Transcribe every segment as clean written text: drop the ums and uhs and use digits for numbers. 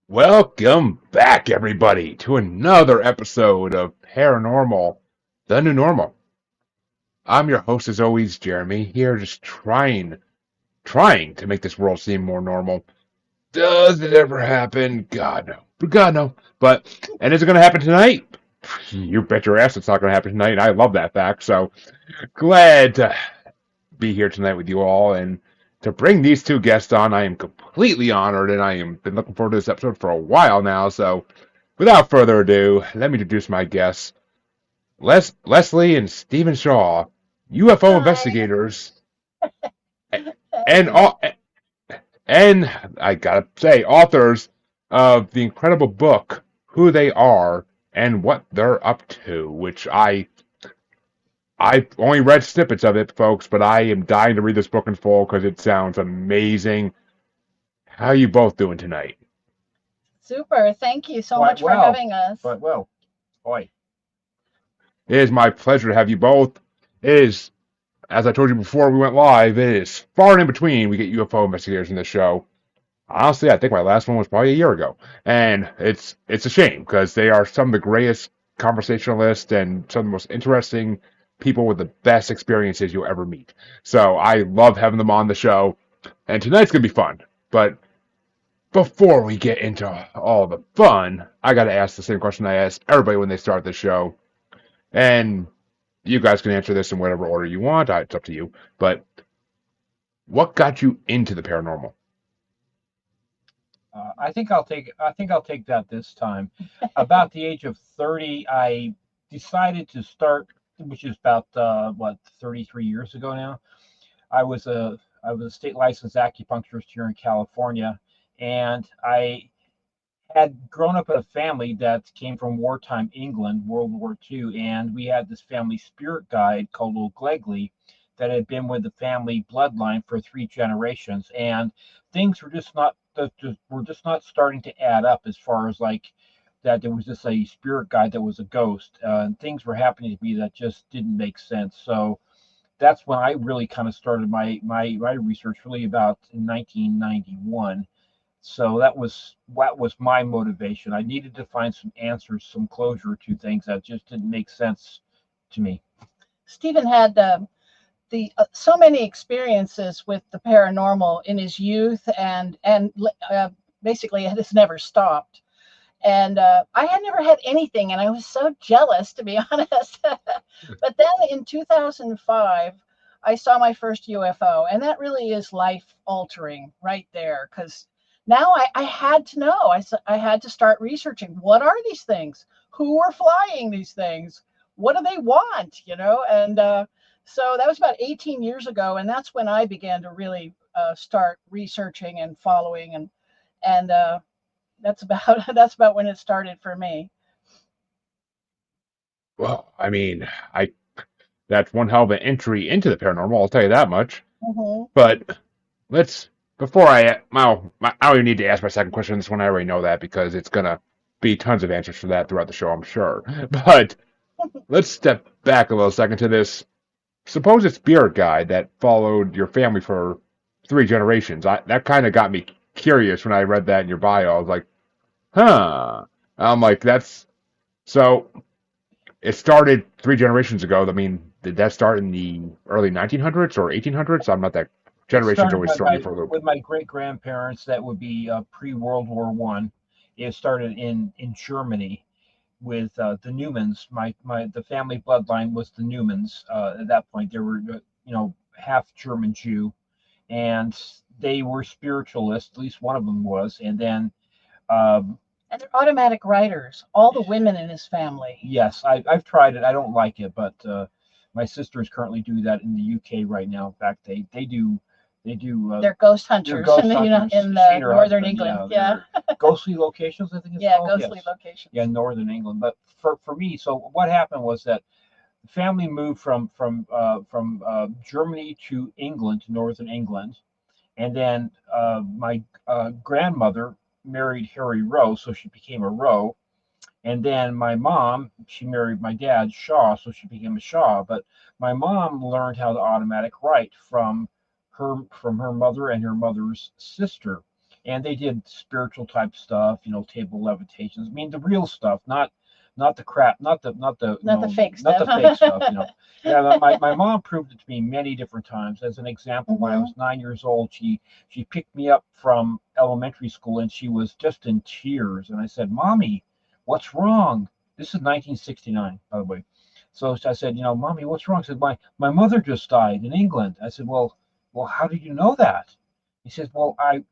Welcome back, everybody, to another episode of Paranormal, the New Normal. I'm your host, as always, Jeremy, here just trying to make this world seem more normal. Does it ever happen? God, no. God, no. And is it going to happen tonight? You bet your ass it's not going to happen tonight, and I love that fact, so glad to be here tonight with you all, and to bring these two guests on, I am completely honored, and I am been looking forward to this episode for a while now, so without further ado, let me introduce my guests, Leslie and Stephen Shaw, UFO Hi. investigators, and and I gotta say, authors of the incredible book "Who They Are and What They're Up to," which I only read snippets of it, folks, but I am dying to read this book in full because it sounds amazing. How you both doing tonight? Super. Thank you so Quite much for well, having us. quite well. Oi. It is my pleasure to have you both. It is, as I told you before we went live, it is far and in between we get UFO investigators in this show. Honestly, I think my last one was probably a year ago, and it's a shame because they are some of the greatest conversationalists and some of the most interesting people with the best experiences you'll ever meet. So I love having them on the show, and tonight's gonna be fun. But before we get into all the fun, I got to ask the same question I ask everybody when they start the show. And you guys can answer this in whatever order you want. It's up to you. But what got you into the paranormal? I think I'll take that this time. About the age of 30, I decided to start, which is about 33 years ago now. I was a state licensed acupuncturist here in California, and I had grown up in a family that came from wartime England, World War II, and we had this family spirit guide called Old Glegley that had been with the family bloodline for three generations, and things were just not starting to add up as far as like that there was just a spirit guide that was a ghost, and things were happening to me that just didn't make sense. So that's when I really kind of started my research, really about in 1991. So that was my motivation. I needed to find some answers, some closure to things that just didn't make sense to me. Stephen had the so many experiences with the paranormal in his youth, and basically it has never stopped. And I had never had anything, and I was so jealous, to be honest. But then in 2005, I saw my first UFO, and that really is life altering right there. Because now I had to know. I had to start researching, what are these things? Who are flying these things? What do they want? And so that was about 18 years ago, and that's when I began to really start researching and following, and that's about that's about when it started for me. Well, I mean, I that's one hell of an entry into the paranormal. I'll tell you that much. Hmm. But let's before I don't even need to ask my second question on this one. I already know that because it's gonna be tons of answers for that throughout the show, I'm sure. But let's step back a little second to this supposed spirit guide that followed your family for three generations. That kind of got me curious when I read that in your bio. I was like, huh. I'm like, that's so. It started three generations ago. I mean, did that start in the early 1900s or 1800s? I'm not that. It Generations started always with throw me my for a loop. with my great grandparents. That would be pre World War One. It started in Germany with the Newmans. My the family bloodline was the Newmans. At that point, they were half German Jew, and they were spiritualists. At least one of them was, and then um, And they're automatic writers, all the women in his family. yes, I've tried it. I don't like it, but my sisters currently do that in the UK right now. In fact, they do They're ghost they're hunters in ghost the hunters. in She and the her northern husband, England. yeah, Yeah, they're ghostly locations. I think it's yeah, called. ghostly Yes, yeah, locations. northern England. But for me, so what happened was that the family moved from Germany to England, to northern England, and then my grandmother married Harry Rowe, so she became a Rowe, and then my mom, she married my dad, Shaw, so she became a Shaw. But my mom learned how to automatic write from her mother and her mother's sister. and they did spiritual type stuff, table levitations. I mean, the real stuff, not the crap, Not the fake not stuff. the fake stuff. Yeah, my mom proved it to me many different times. As an example, when I was 9 years old, she picked me up from elementary school, and she was just in tears. And I said, "Mommy, what's wrong?" This is 1969, by the way. So I said, "Mommy, what's wrong?" She said, my mother just died in England. I said, well, how did you know that? He says, well, I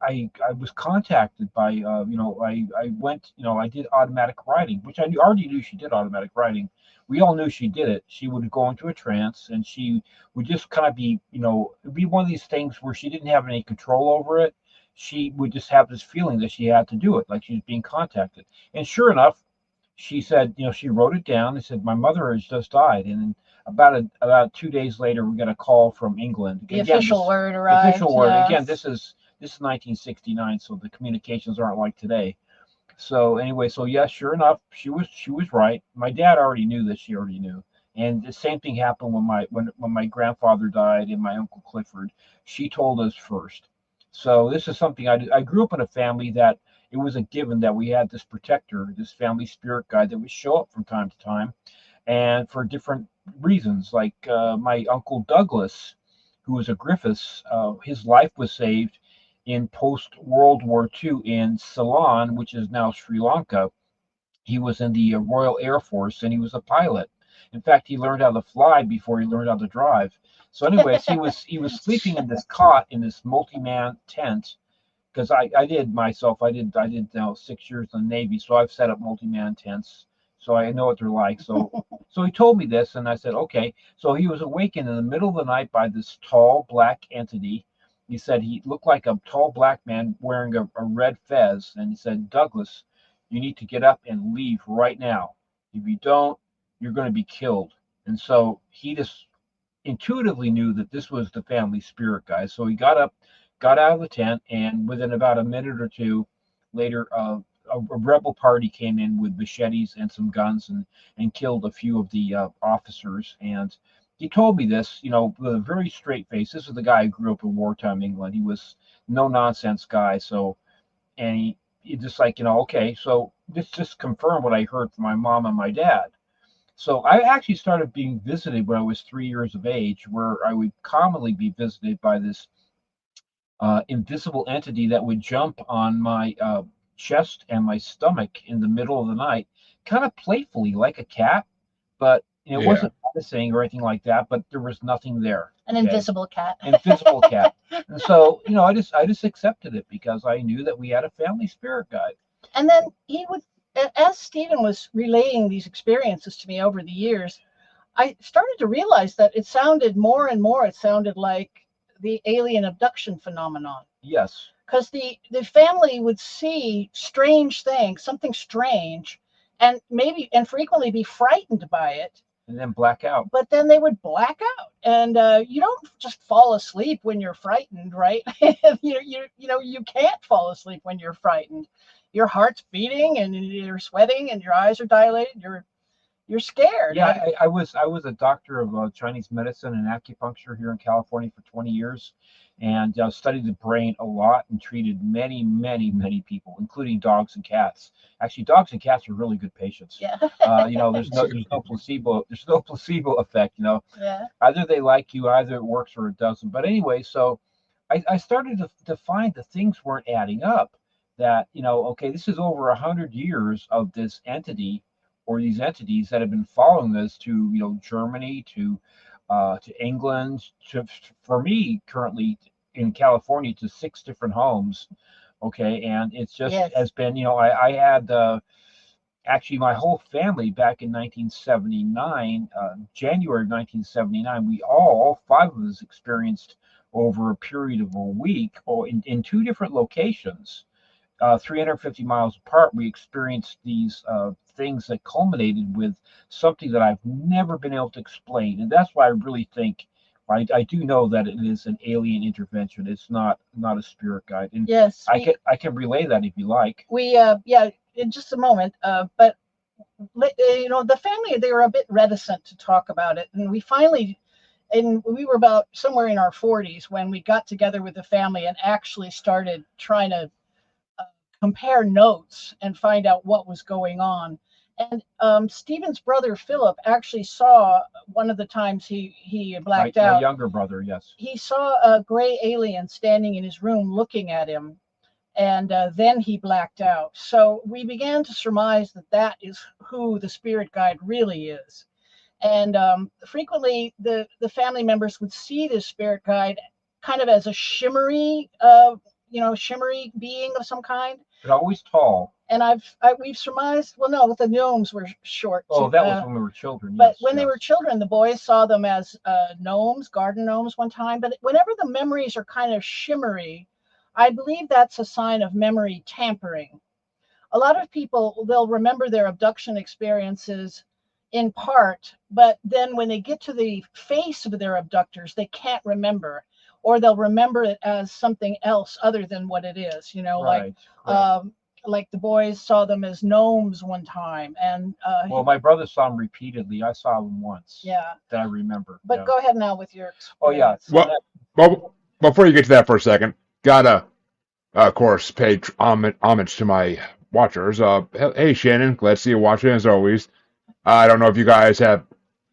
was contacted by, I went, I did automatic writing, which already knew she did automatic writing. We all knew she did it. She would go into a trance, and she would just kind of be, it'd be one of these things where she didn't have any control over it. She would just have this feeling that she had to do it, like she was being contacted. And sure enough, she said, she wrote it down. They said, my mother has just died. And then about 2 days later, we got a call from England. The official word arrived. The official word. Yeah. Again, this is 1969, so the communications aren't like today. So anyway, so yes, sure enough, she was right. My dad already knew this. She already knew. And the same thing happened when my grandfather died and my uncle Clifford. She told us first. So this is something I grew up in a family that it was a given that we had this protector, this family spirit guide that would show up from time to time, and for different reasons. Like my uncle Douglas, who was a Griffiths, his life was saved in post World War II in Ceylon, which is now Sri Lanka. He was in the Royal Air Force, and he was a pilot. In fact, he learned how to fly before he learned how to drive. So, anyways, he was sleeping in this cot in this multi-man tent, because I did myself. I did 6 years in the Navy, so I've set up multi-man tents, so I know what they're like. So he told me this, and I said, okay. So he was awakened in the middle of the night by this tall black entity. He said he looked like a tall black man wearing a red fez, and he said, Douglas, you need to get up and leave right now. If you don't, you're going to be killed. And so he just intuitively knew that this was the family spirit guy. So he got up, got out of the tent, and within about a minute or two later, a rebel party came in with machetes and some guns and killed a few of the officers. And he told me this, with a very straight face. This is the guy who grew up in wartime England. He was no nonsense guy. So, and he just like, okay, so this just confirmed what I heard from my mom and my dad. So I actually started being visited when I was 3 years of age, where I would commonly be visited by this invisible entity that would jump on my chest and my stomach in the middle of the night, kind of playfully, like a cat, but it Yeah. wasn't menacing or anything like that. But there was nothing there. An invisible cat. Invisible cat. And so, I just accepted it because I knew that we had a family spirit guide. And then he would, as Stephen was relaying these experiences to me over the years, I started to realize that it sounded more and more, it sounded like the alien abduction phenomenon. Yes. Because the family would see strange things, something strange, and frequently be frightened by it. And then black out. But then they would black out, and you don't just fall asleep when you're frightened, right? You can't fall asleep when you're frightened. Your heart's beating, and you're sweating, and your eyes are dilated. You're scared. Yeah, I was a doctor of Chinese medicine and acupuncture here in California for 20 years, and studied the brain a lot and treated many, many, many people, including dogs and cats. Actually, dogs and cats are really good patients. Yeah. There's no placebo. There's no placebo effect. Yeah. Either they like you, either it works or it doesn't. But anyway, so I started to find that things weren't adding up. That okay, this is over 100 years of this entity or these entities that have been following us to Germany, to England, for me currently in California to 6 different homes. Okay, and it's just has been I had actually my whole family back in 1979, January of 1979, we all 5 of us experienced over a period of a week or in 2 different locations. 350 miles apart, we experienced these things that culminated with something that I've never been able to explain. And that's why I really think, I do know that it is an alien intervention. It's not a spirit guide. And yes, I can relay that if you like. We in just a moment. But the family, they were a bit reticent to talk about it, and we finally. And we were about somewhere in our 40s when we got together with the family and actually started trying to compare notes and find out what was going on. And Stephen's brother Philip actually saw one of the times he blacked My out. younger brother, yes. He saw a gray alien standing in his room looking at him, and then he blacked out. So we began to surmise that that is who the spirit guide really is. And frequently, the family members would see this spirit guide kind of as a shimmery, shimmery being of some kind. But always tall. And we've surmised, well, no, the gnomes were short. Oh, that was when we were children. But Yes, when they were children, the boys saw them as gnomes, garden gnomes one time. But whenever the memories are kind of shimmery, I believe that's a sign of memory tampering. A lot of people, they'll remember their abduction experiences in part, but then when they get to the face of their abductors, they can't remember, or they'll remember it as something else other than what it is. right, Like the boys saw them as gnomes one time, and well, my brother saw him repeatedly. I saw him once. yeah, that I remember. But yeah. Go ahead now with your Oh yeah. experience. Well, before you get to that for a second, gotta, of course, pay homage to my watchers. Hey, Shannon, glad to see you watching as always. I don't know if you guys have,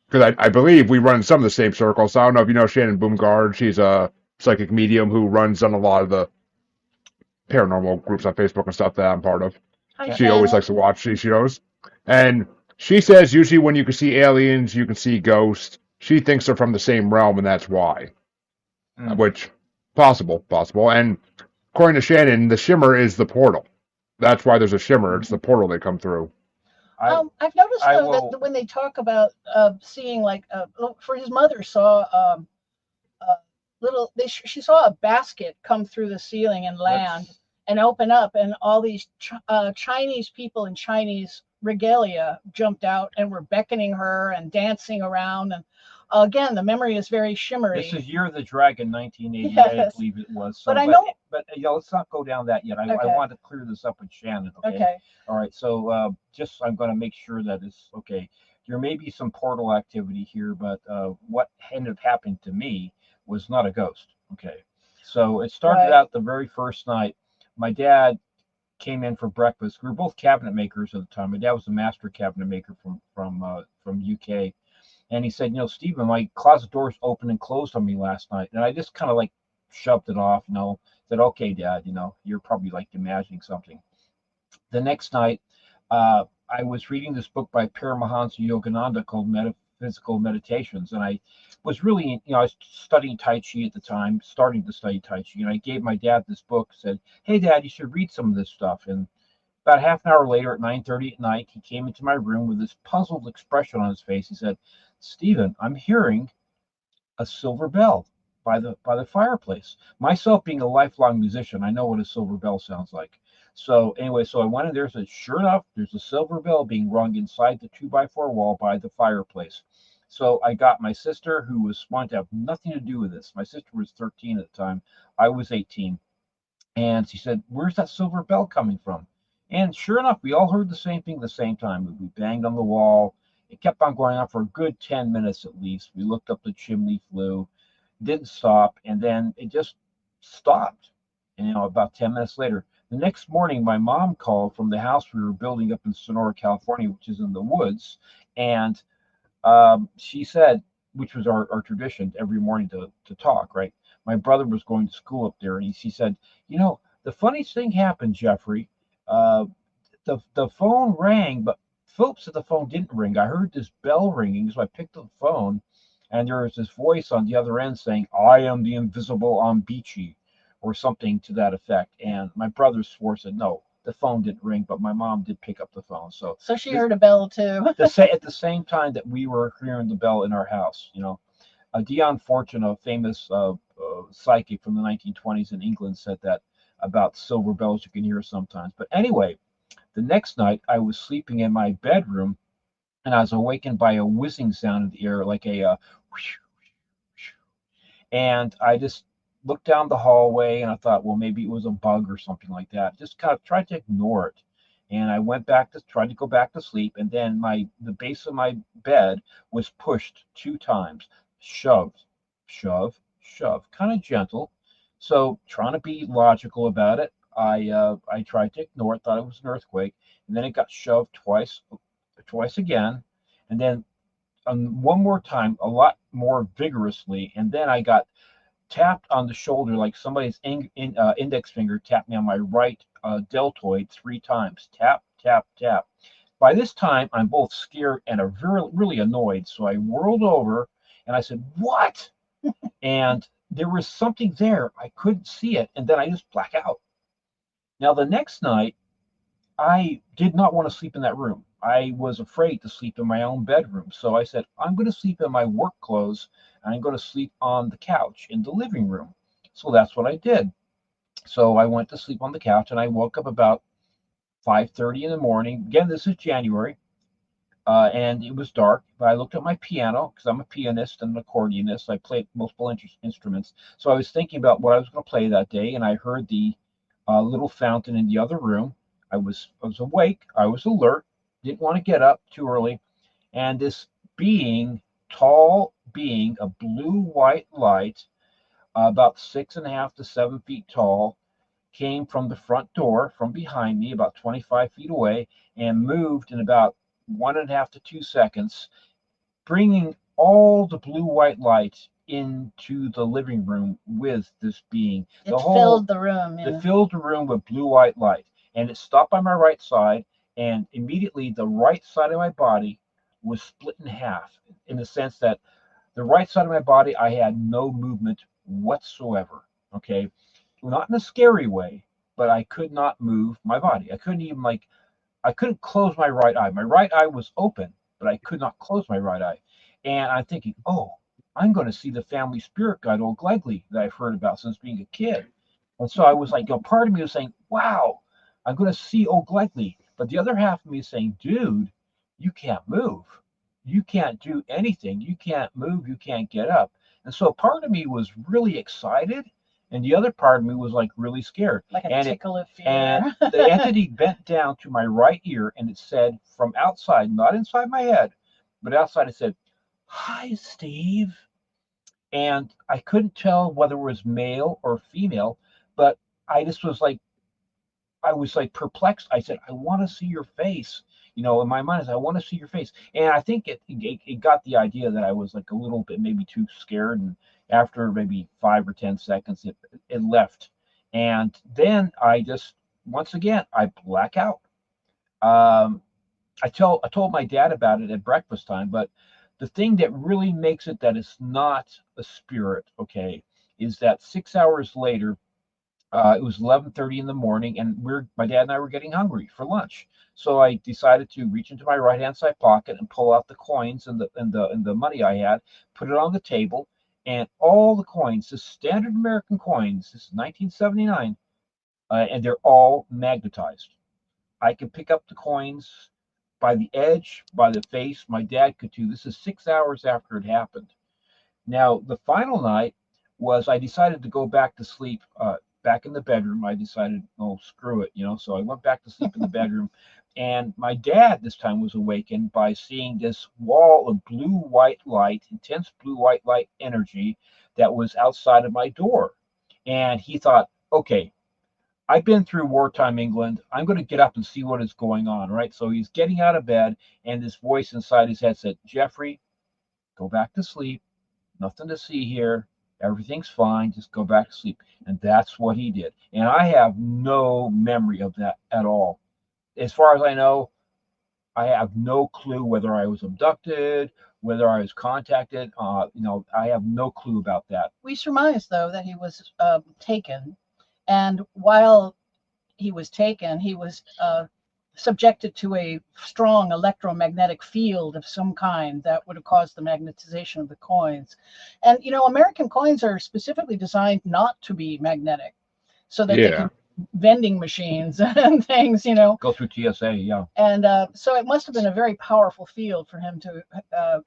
because I believe we run some of the same circles. So I don't know if you know Shannon Boomgard. She's a psychic medium who runs on a lot of the paranormal groups on Facebook and stuff that I'm part of. Hi, She Shannon. always likes to watch these shows. And she says usually when you can see aliens, you can see ghosts. She thinks they're from the same realm, and that's why. Which, possible. And according to Shannon, the shimmer is the portal. That's why there's a shimmer. It's the portal they come through. I've noticed that when they talk about seeing, like, for his mother saw she saw a basket come through the ceiling and land and open up, and all these Chinese people in Chinese regalia jumped out and were beckoning her and dancing around. And again, the memory is very shimmery. This is Year of the Dragon, 1988, yes. I believe it was. So, but I know. But let's not go down that yet. I want to clear this up with Shannon. Okay. All right. So I'm going to make sure that it's okay. There may be some portal activity here, but what ended up happening to me was not a ghost. Okay. So it started out the very first night. My dad came in for breakfast. We were both cabinet makers at the time. My dad was a master cabinet maker from UK. And he said, Stephen, my closet doors opened and closed on me last night. And I just kind of like shoved it off, said, okay, Dad, you're probably like imagining something. The next night, I was reading this book by Paramahansa Yogananda called Metaphysical Meditations. And I was really, I was studying Tai Chi at the time, starting to study Tai Chi. And I gave my dad this book, said, hey, Dad, you should read some of this stuff. And about half an hour later at 9:30 at night, he came into my room with this puzzled expression on his face. He said, Stephen, I'm hearing a silver bell by the fireplace. Myself being a lifelong musician, I know what a silver bell sounds like. So anyway, I went in there and said, sure enough, there's a silver bell being rung inside the 2x4 wall by the fireplace. So I got my sister, who was wanting to have nothing to do with this. My sister was 13 at the time. I was 18. And she said, where's that silver bell coming from? And sure enough, we all heard the same thing at the same time. We banged on the wall. It kept on going on for a good 10 minutes at least. We looked up the chimney flue, didn't stop, and then it just stopped. And about 10 minutes later, the next morning, my mom called from the house we were building up in Sonora, California, which is in the woods. And she said, which was our tradition every morning to talk, right? My brother was going to school up there, and she said, the funniest thing happened, Jeffrey. The phone rang, but Philip said the phone didn't ring. I heard this bell ringing, so I picked up the phone, and there was this voice on the other end saying, I am the invisible Ambichi, or something to that effect. And my brother swore, said, no, the phone didn't ring, but my mom did pick up the phone. So she heard a bell too. At the same time that we were hearing the bell in our house, Dion Fortune, a famous psychic from the 1920s in England, said that about silver bells you can hear sometimes. But anyway, the next night, I was sleeping in my bedroom, and I was awakened by a whizzing sound in the air, like a whoosh, whoosh. And I just looked down the hallway, and I thought, well, maybe it was a bug or something like that. Just kind of tried to ignore it. And I tried to go back to sleep, and then the base of my bed was pushed 2 times. Shoved, shove, shove, kind of gentle. So trying to be logical about it, I tried to ignore it, thought it was an earthquake, and then it got shoved twice again, and then one more time, a lot more vigorously, and then I got tapped on the shoulder like somebody's index finger tapped me on my right deltoid 3 times. Tap, tap, tap. By this time, I'm both scared and really annoyed. So I whirled over and I said, "What?" And there was something there. I couldn't see it. And then I just black out. Now, the next night, I did not want to sleep in that room. I was afraid to sleep in my own bedroom. So I said, I'm going to sleep in my work clothes and I'm going to sleep on the couch in the living room. So that's what I did. So I went to sleep on the couch and I woke up about 5:30 in the morning. Again, this is January, and it was dark. But I looked at my piano because I'm a pianist and an accordionist. I play multiple instruments. So I was thinking about what I was going to play that day, and I heard the little fountain in the other room. I was awake. I was alert. Didn't want to get up too early. And this being, tall being, a blue-white light, about 6.5 to 7 feet tall, came from the front door from behind me, about 25 feet away, and moved in about 1.5 to 2 seconds, bringing all the blue-white light into the living room with this being. It filled the room. It Yeah. filled the room with blue-white light, and it stopped by my right side, and immediately the right side of my body was split in half, in the sense that the right side of my body, I had no movement whatsoever. Okay, not in a scary way, but I could not move my body. I couldn't even I couldn't close my right eye. My right eye was open, but I could not close my right eye. And I'm thinking, oh, I'm going to see the family spirit guide, old Glegley, that I've heard about since being a kid. And so I was like, part of me was saying, wow, I'm going to see old Glegley. But the other half of me is saying, dude, you can't move. You can't do anything. You can't move. You can't get up. And so part of me was really excited, and the other part of me was like really scared. Like a tickle of fear. And the entity bent down to my right ear and it said from outside, not inside my head, but outside, it said, "Hi, Steve." And I couldn't tell whether it was male or female, but I just was like, I was like perplexed. I said, "I want to see your face." In my mind, I want to see your face. And I think it got the idea that I was like a little bit maybe too scared. And after maybe 5 or 10 seconds, it left. And then I just, once again, I black out. Um, I told my dad about it at breakfast time, but the thing that really makes it that it's not a spirit, okay, is that 6 hours later, it was 11:30 in the morning, and my dad and I were getting hungry for lunch. So I decided to reach into my right hand side pocket and pull out the coins and the money I had, put it on the table, and all the coins, the standard American coins, this is 1979, and they're all magnetized. I could pick up the coins by the edge, by the face. My dad could too. This is 6 hours after it happened. Now, the final night was I decided to go back to sleep, back in the bedroom. I decided, oh, screw it. So I went back to sleep in the bedroom. And my dad this time was awakened by seeing this wall of blue-white light, intense blue-white light energy that was outside of my door. And he thought, okay, I've been through wartime England. I'm going to get up and see what is going on, right? So he's getting out of bed, and this voice inside his head said, "Jeffrey, go back to sleep. Nothing to see here. Everything's fine. Just go back to sleep." And that's what he did. And I have no memory of that at all. As far as I know, I have no clue whether I was abducted, whether I was contacted. I have no clue about that. We surmise, though, that he was taken. And while he was taken, he was subjected to a strong electromagnetic field of some kind that would have caused the magnetization of the coins. And, American coins are specifically designed not to be magnetic so that they can vending machines and things, Go through TSA, yeah. And so it must have been a very powerful field for him to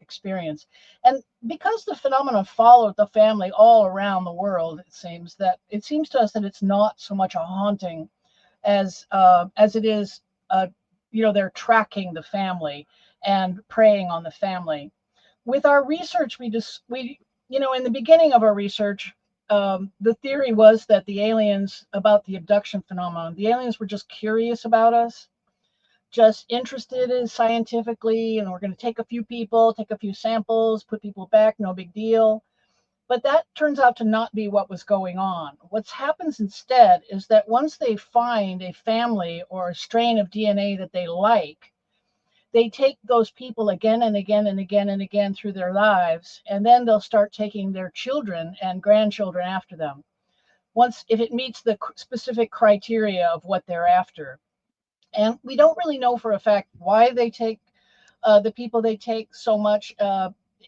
experience. And because the phenomenon followed the family all around the world, it seems to us that it's not so much a haunting as it is, they're tracking the family and preying on the family. With our research, we in the beginning of our research, the theory was that the aliens, about the abduction phenomenon, the aliens were just curious about us, just interested in scientifically, and we're going to take a few people, take a few samples, put people back, no big deal. But that turns out to not be what was going on. What happens instead is that once they find a family or a strain of DNA that they like, they take those people again and again and again and again through their lives, and then they'll start taking their children and grandchildren after them. Once, if it meets the specific criteria of what they're after. And we don't really know for a fact why they take the people they take so much,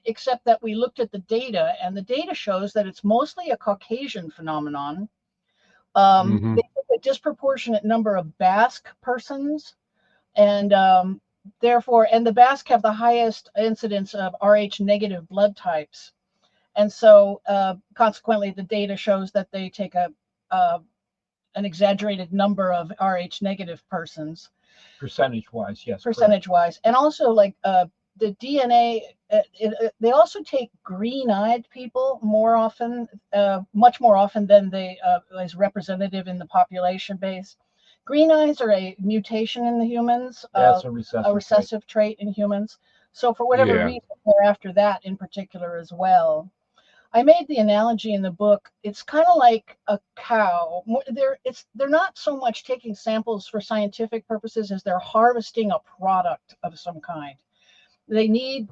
except that we looked at the data, and the data shows that it's mostly a Caucasian phenomenon. Hmm. They take a disproportionate number of Basque persons, and therefore, and the Basque have the highest incidence of Rh negative blood types. And so, consequently, the data shows that they take an exaggerated number of Rh negative persons. Percentage wise, yes. Percentage wise. And also, like the DNA, they also take green eyed people more often, much more often than they is representative in the population base. Green eyes are a mutation in the humans, That's a a recessive trait in humans. So, for whatever Yeah. reason, they're after that in particular as well. I made the analogy in the book. It's kind of like a cow. They're not so much taking samples for scientific purposes as they're harvesting a product of some kind. They need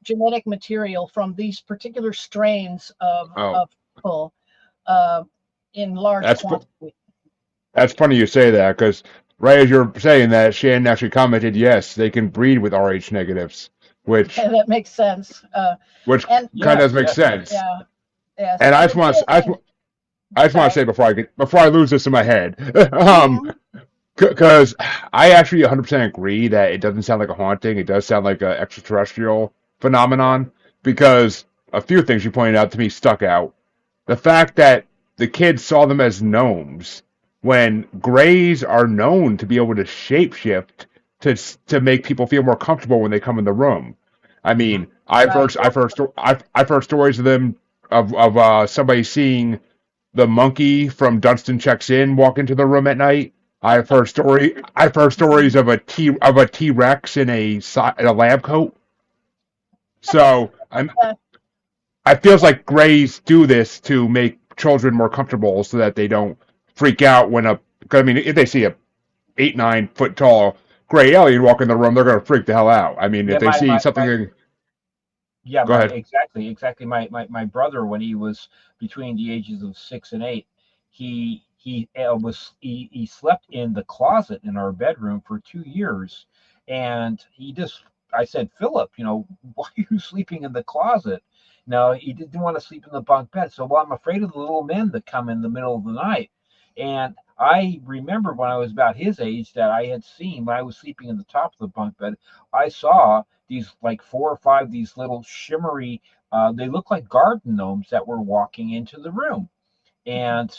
genetic material from these particular strains Oh, of people uh, in large that's fu- quantity. that's funny you say that because right as you're saying that, Shannon actually commented, yes, they can breed with Rh negatives, which That makes sense. which And kind of Yes, makes yes. sense. yeah, yes. And And the DNA. I just want to Sorry. say before I lose this in my head, Mhm. because I actually 100% agree that it doesn't sound like a haunting. It does sound like an extraterrestrial phenomenon because a few things you pointed out to me stuck out. The fact that the kids saw them as gnomes when grays are known to be able to shapeshift to make people feel more comfortable when they come in the room. I Hmm. mean, Right. I've heard stories of them of somebody seeing the monkey from Dunstan Checks In walk into the room at night. I've heard stories of a T Rex in a lab coat. So Uh, I feels like Greys do this to make children more comfortable so that they don't freak out when I mean, if they see a 8, 9 foot tall gray alien walk in the room, they're gonna freak the hell out. I mean, if Yeah, they see my something, yeah, go ahead. exactly. My brother, when he was between the ages of 6 and 8, he slept in the closet in our bedroom for 2 years, and I said, Philip, why are you sleeping in the closet? No, he didn't want to sleep in the bunk bed. So, well, I'm afraid of the little men that come in the middle of the night. And I remember when I was about his age that I had seen when I was sleeping in the top of the bunk bed, I saw these like 4 or 5 these little shimmery they look like garden gnomes that were walking into the room, and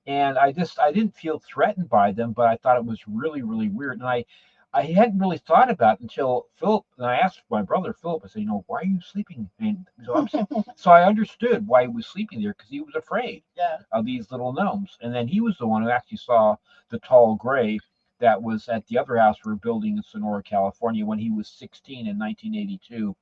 I didn't feel threatened by them, but I thought it was really really weird, and I hadn't really thought about it until Philip, and I asked my brother Philip. I said, why are you sleeping? And so I understood why he was sleeping there, because he was afraid yeah. of these little gnomes. And then he was the one who actually saw the tall gray that was at the other house we were building in Sonora, California, when he was 16 in 1982.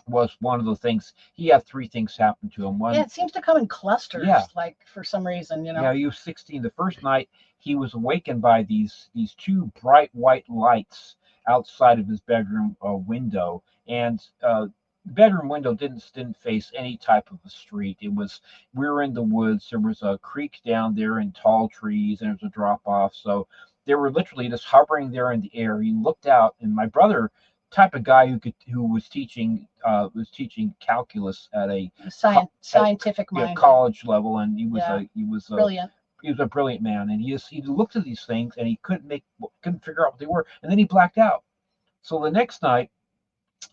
Was one of the things, he had 3 things happen to him. Yeah, One, it seems to come in clusters, yeah, like for some reason, yeah, he was 16. The first night he was awakened by these two bright white lights outside of his bedroom window, and the bedroom window didn't face any type of a street. We were in the woods. There was a creek down there and tall trees, and there was a drop off. So they were literally just hovering there in the air. He looked out, and my brother, type of guy who was teaching calculus at a scientific minded. college level, and Yeah, brilliant. he was a brilliant man, and he looked at these things and he couldn't figure out what they were, and then he blacked out. So the next night,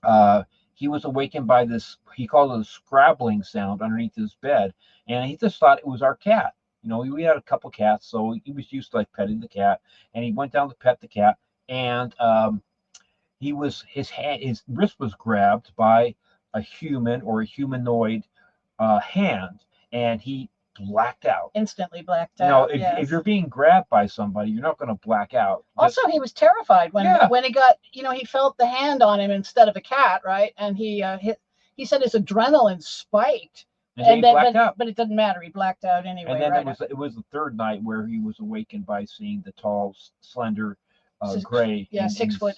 uh, he was awakened by this, he called it a scrabbling sound underneath his bed, and he just thought it was our cat. We had a couple cats, so he was used to like petting the cat, and he went down to pet the cat, and his wrist was grabbed by a human or a humanoid hand, and blacked out. Instantly blacked You know, out. if you're being grabbed by somebody, you're not going to black out. Also, he was terrified when he got, he felt the hand on him instead of a cat, right? And he said his adrenaline spiked, and then blacked out. But it didn't matter. He blacked out anyway. And then right? it was the third night where he was awakened by seeing the tall, slender gray. Yeah, 6 foot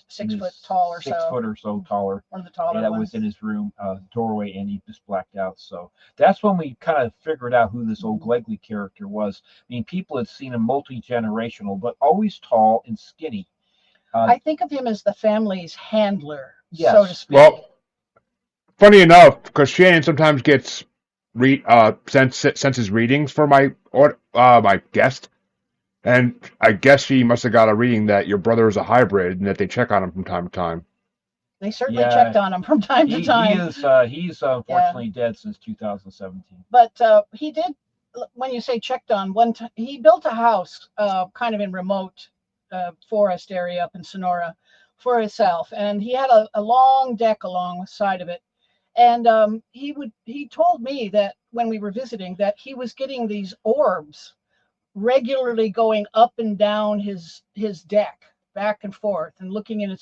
tall or so. 6 foot or so taller. One of the taller that ones. was in his room doorway, and he just blacked out. So that's when we kind of figured out who this old Glegley character was. I mean, people had seen him multi-generational, but always tall and skinny. I think of him as the family's handler, yes. so to speak. Well, funny enough, because Shannon sometimes gets senses readings for my guest, and I guess she must have got a reading that your brother is a hybrid and that they check on him from time to time. They certainly checked on him from time to time. He's unfortunately dead since 2017. But he did, when you say checked on, he built a house kind of in remote forest area up in Sonora for himself, and he had a long deck alongside of it. And he told me that when we were visiting that he was getting these orbs regularly going up and down his deck, back and forth, and looking in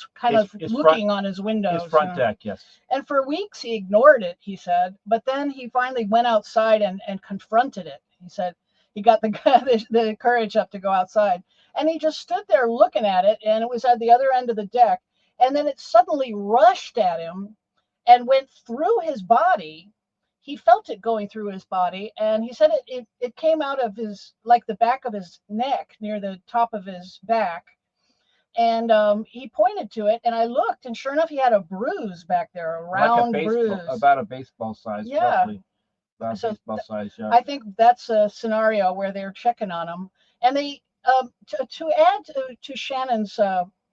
looking on his windows. His front deck, yes. And for weeks he ignored it, he said, but then he finally went outside and confronted it. He said he got the courage up to go outside, and he just stood there looking at it, and it was at the other end of the deck, and then it suddenly rushed at him and went through his body. He felt it going through his body, and he said it came out of the back of his neck, near the top of his back. And he pointed to it, and I looked, and sure enough, he had a bruise back there, a round bruise. About a baseball size, roughly. About a baseball size, yeah. I think that's a scenario where they're checking on him. And they, to add to Shannon's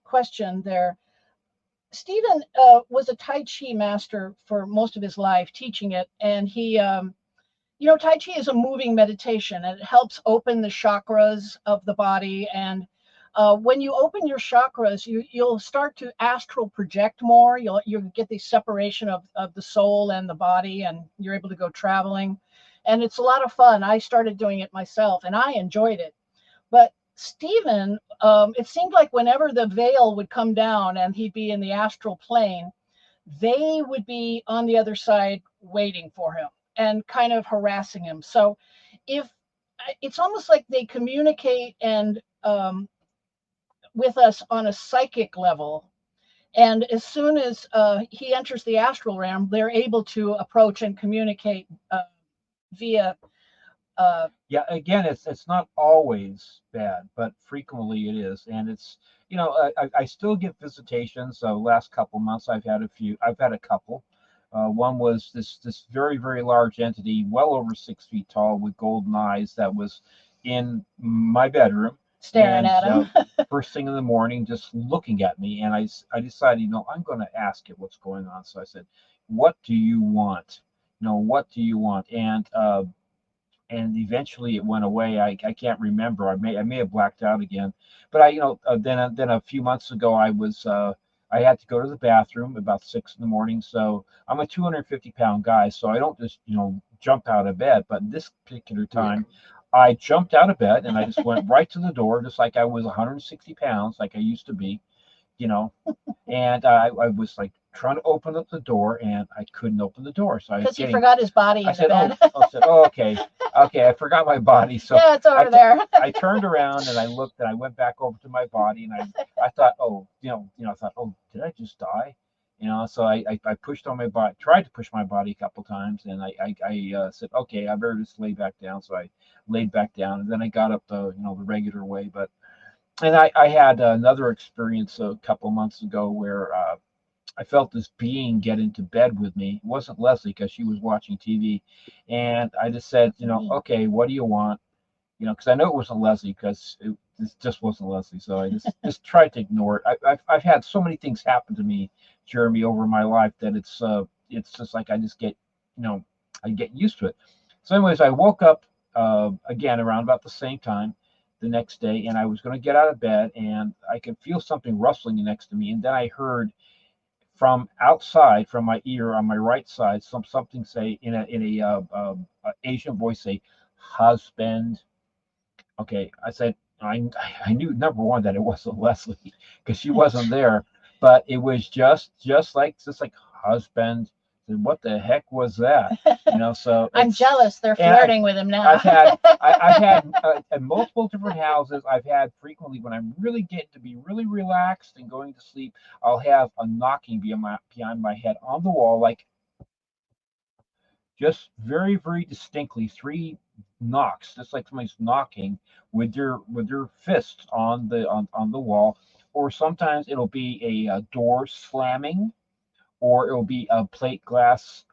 question there, Stephen was a Tai Chi master for most of his life, teaching it. And he, Tai Chi is a moving meditation, and it helps open the chakras of the body. And when you open your chakras, you'll start to astral project more. You'll get the separation of the soul and the body, and you're able to go traveling. And it's a lot of fun. I started doing it myself, and I enjoyed it. But Stephen, it seemed like whenever the veil would come down and he'd be in the astral plane, they would be on the other side waiting for him and kind of harassing him. So it's almost like they communicate and with us on a psychic level. And as soon as he enters the astral realm, they're able to approach and communicate via again, it's not always bad, but frequently it is. And it's, I still get visitations. So last couple months I've had a couple. One was this very, very large entity, well over 6 feet tall, with golden eyes, that was in my bedroom, staring at him first thing in the morning, just looking at me. And I decided, I'm going to ask it what's going on. So I said, what do you want? What do you want? And eventually it went away. I can't remember. I may have blacked out again. But then a few months ago, I had to go to the bathroom about 6 in the morning. So I'm a 250-pound guy, so I don't just jump out of bed. But this particular time, I jumped out of bed and I just went right to the door, just like I was 160 pounds, like I used to be, And I was like trying to open up the door, and I couldn't open the door. So because he forgot his body in the bed. I said, okay, I forgot my body. So yeah, it's over there. I turned around and I looked, and I went back over to my body, and I thought, did I just die? So I pushed on my body, tried to push my body a couple times, and I said, okay, I better just lay back down. So I laid back down, and then I got up the regular way. And I had another experience a couple months ago where I felt this being get into bed with me. It wasn't Leslie, because she was watching TV. And I just said, okay, what do you want? Because I know it wasn't Leslie, because it just wasn't Leslie. So I just tried to ignore it. I've had so many things happen to me, Jeremy, over my life, that it's just like I just get, I get used to it. So anyways, I woke up again around about the same time the next day, and I was going to get out of bed, and I could feel something rustling next to me. And then I heard from outside, from my ear on my right side, something say in a Asian voice, say, husband. Okay, I said I knew number one that it wasn't Leslie because she wasn't there, but it was just like husband. I said, what the heck was that? So I'm jealous. They're and flirting with him now. I've had at multiple different houses. I've had frequently when I'm really getting to be really relaxed and going to sleep, I'll have a knocking behind my head on the wall, like just very, very distinctly, three knocks, just like somebody's knocking with their fists on the wall. Or sometimes it'll be a door slamming, or it'll be a plate glass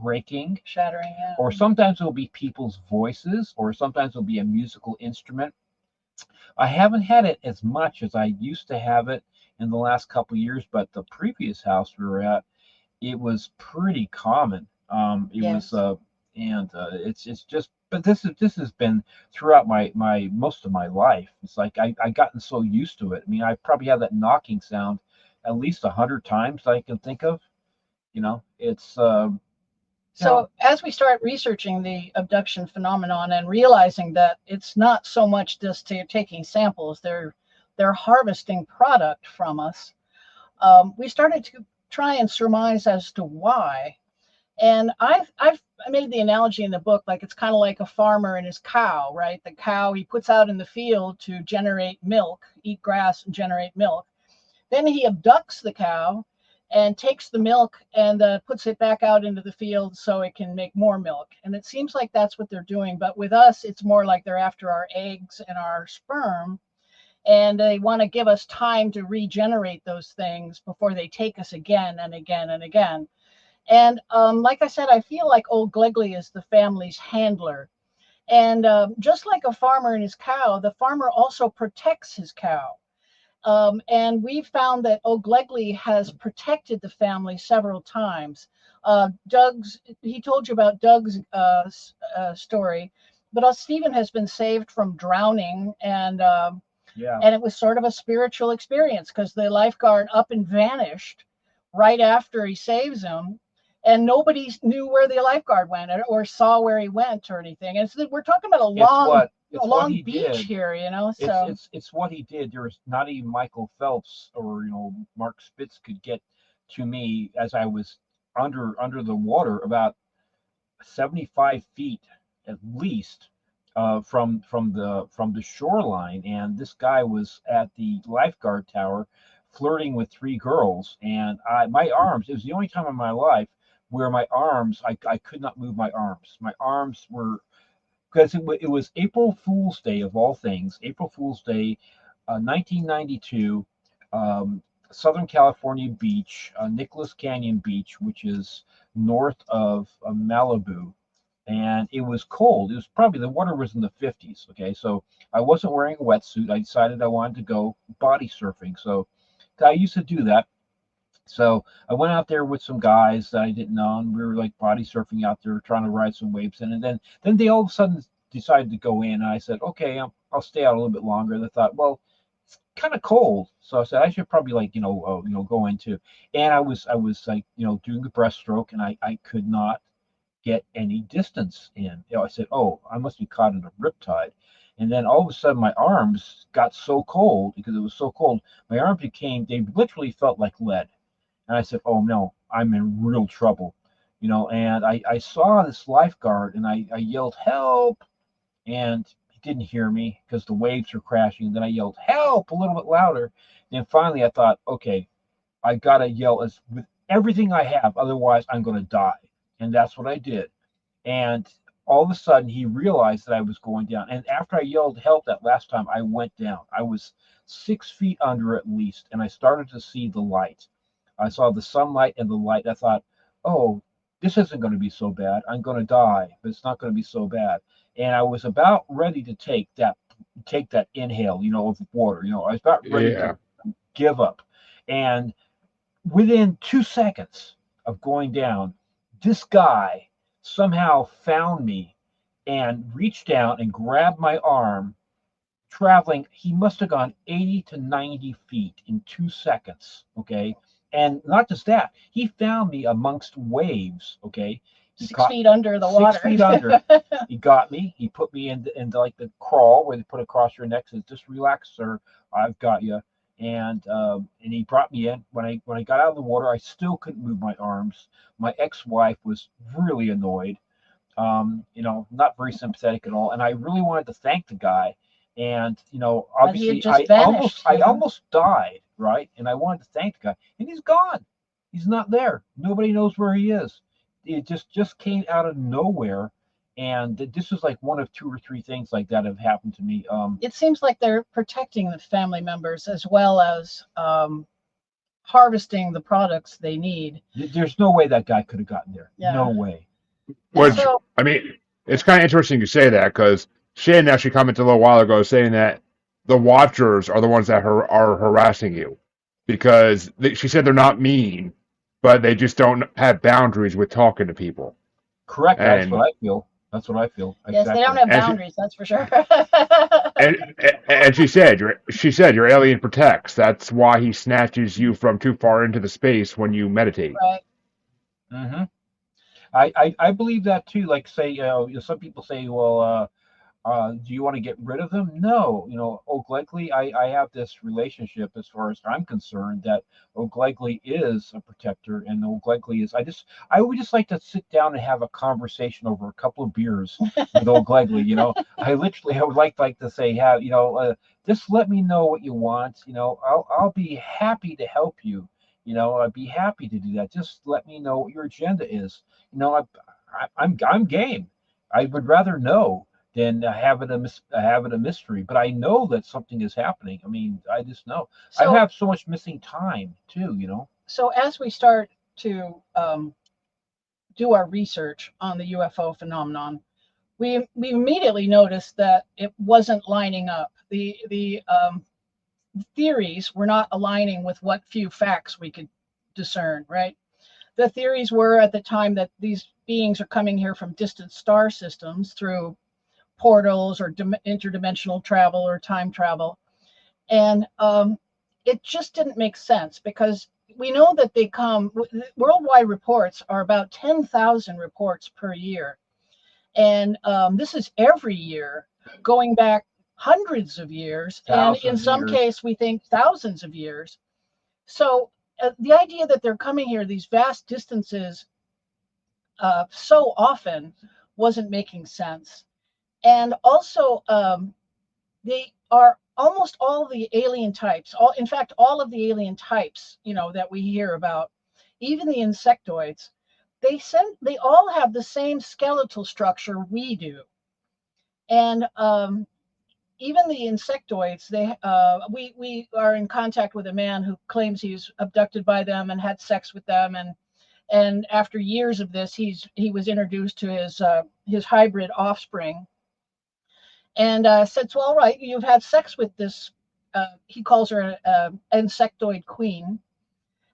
breaking, Shattering, yeah. or sometimes it'll be people's voices, or sometimes it'll be a musical instrument. I haven't had it as much as I used to have it in the last couple of years, but the previous house we were at, it was pretty common. It was, Yes. and it's just, but this has been throughout my most of my life. It's like I gotten so used to it. I mean, I probably have that knocking sound at least 100 times that I can think of. It's So as we start researching the abduction phenomenon and realizing that it's not so much just taking samples, they're harvesting product from us, we started to try and surmise as to why. And I've made the analogy in the book, like it's kind of like a farmer and his cow, right? The cow he puts out in the field to generate milk, eat grass and generate milk. Then he abducts the cow and takes the milk and puts it back out into the field so it can make more milk. And it seems like that's what they're doing. But with us, it's more like they're after our eggs and our sperm. And they want to give us time to regenerate those things before they take us again and again and again. And like I said, I feel like old Glegley is the family's handler. And just like a farmer and his cow, the farmer also protects his cow. And we found that O'Glegley has protected the family several times. He told you about Doug's story, but Stephen has been saved from drowning, and yeah. and it was sort of a spiritual experience because the lifeguard up and vanished right after he saves him, and nobody knew where the lifeguard went or saw where he went or anything. And so we're talking about a long beach here, So it's what he did. There was not even Michael Phelps or Mark Spitz could get to me as I was under the water about 75 feet at least from the shoreline, and this guy was at the lifeguard tower flirting with three girls, and my arms. It was the only time in my life where my arms I could not move my arms. My arms were because it was April Fool's Day of all things. April Fool's Day, 1992, Southern California beach, Nicholas Canyon Beach, which is north of Malibu, and it was cold. It was probably the water was in the 50s. Okay, so I wasn't wearing a wetsuit. I decided I wanted to go body surfing. So I used to do that. So I went out there with some guys that I didn't know, and we were like body surfing out there, trying to ride some waves. And then they all of a sudden decided to go in. And I said, okay, I'll stay out a little bit longer. And I thought, well, it's kind of cold, so I said I should probably go into. And I was like doing the breaststroke, and I could not get any distance in. I said, oh, I must be caught in a riptide. And then all of a sudden, my arms got so cold because it was so cold. My arms they literally felt like lead. And I said, oh no, I'm in real trouble. And I saw this lifeguard, and I yelled, help. And he didn't hear me because the waves were crashing. And then I yelled, help, a little bit louder. And finally I thought, okay, I got to yell with everything I have. Otherwise, I'm going to die. And that's what I did. And all of a sudden, he realized that I was going down. And after I yelled help that last time, I went down. I was 6 feet under at least, and I started to see the light. I saw the sunlight and the light. I thought, oh, this isn't going to be so bad. I'm going to die, but it's not going to be so bad. And I was about ready to take that inhale, of water. I was about ready to give up. And within 2 seconds of going down, this guy somehow found me and reached down and grabbed my arm, traveling. He must have gone 80 to 90 feet in 2 seconds. Okay. And not just that, he found me amongst waves. Okay. 6 feet under the water. 6 feet under. He got me. He put me into like the crawl where they put it across your neck. Says, just relax, sir. I've got you. And he brought me in. When I got out of the water, I still couldn't move my arms. My ex-wife was really annoyed. Not very sympathetic at all. And I really wanted to thank the guy. And obviously, I almost died, right? And I wanted to thank the guy, and he's gone. He's not there. Nobody knows where he is. It just came out of nowhere, and this was like one of 2 or 3 things like that have happened to me. It seems like they're protecting the family members as well as harvesting the products they need. There's no way that guy could have gotten there. Yeah. No way. Which, I mean, it's kind of interesting you say that, because Shannon actually commented a little while ago saying that the Watchers are the ones that are harassing you, because she said they're not mean, but they just don't have boundaries with talking to people. Correct. That's what I feel. Yes, exactly. They don't have boundaries. That's for sure. and she said your alien protects. That's why he snatches you from too far into the space when you meditate. Right. Mm-hmm. I believe that too. Like, say, some people say, well, do you want to get rid of them? No. Oak Legley, I have this relationship, as far as I'm concerned, that Oak Legley is a protector, and Oak Legley is. I would just like to sit down and have a conversation over a couple of beers with Oak Legley. I would like to say, just let me know what you want. I'll be happy to help you. I'd be happy to do that. Just let me know what your agenda is. I'm game. I would rather know than have it a mystery. But I know that something is happening. I mean, I just know. I have so much missing time too. So as we start to do our research on the UFO phenomenon, we immediately noticed that it wasn't lining up. The theories were not aligning with what few facts we could discern, right? The theories were at the time that these beings are coming here from distant star systems through portals or interdimensional travel or time travel. And it just didn't make sense, because we know that they come, worldwide reports are about 10,000 reports per year. And this is every year going back hundreds of years, and in some case we think thousands of years. So the idea that they're coming here these vast distances so often wasn't making sense. And also they are almost all the alien types, in fact all of the alien types that we hear about, even the insectoids, they all have the same skeletal structure we do. And even the insectoids, we are in contact with a man who claims he was abducted by them and had sex with them, and after years of this, he was introduced to his hybrid offspring, and said, "So all right, you've had sex with this." He calls her an insectoid queen,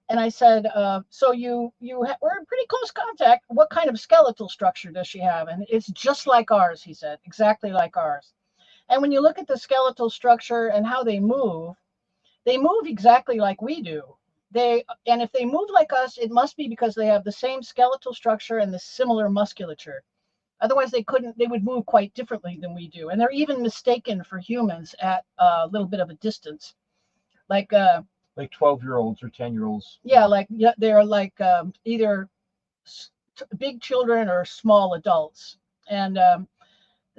and I said, "So we're in pretty close contact. What kind of skeletal structure does she have?" And it's just like ours, he said, exactly like ours. And when you look at the skeletal structure and how they move exactly like we do. And if they move like us, it must be because they have the same skeletal structure and the similar musculature. Otherwise, they would move quite differently than we do. And they're even mistaken for humans at a little bit of a distance. Like 12-year-olds or 10-year-olds. Yeah, they're like either big children or small adults. And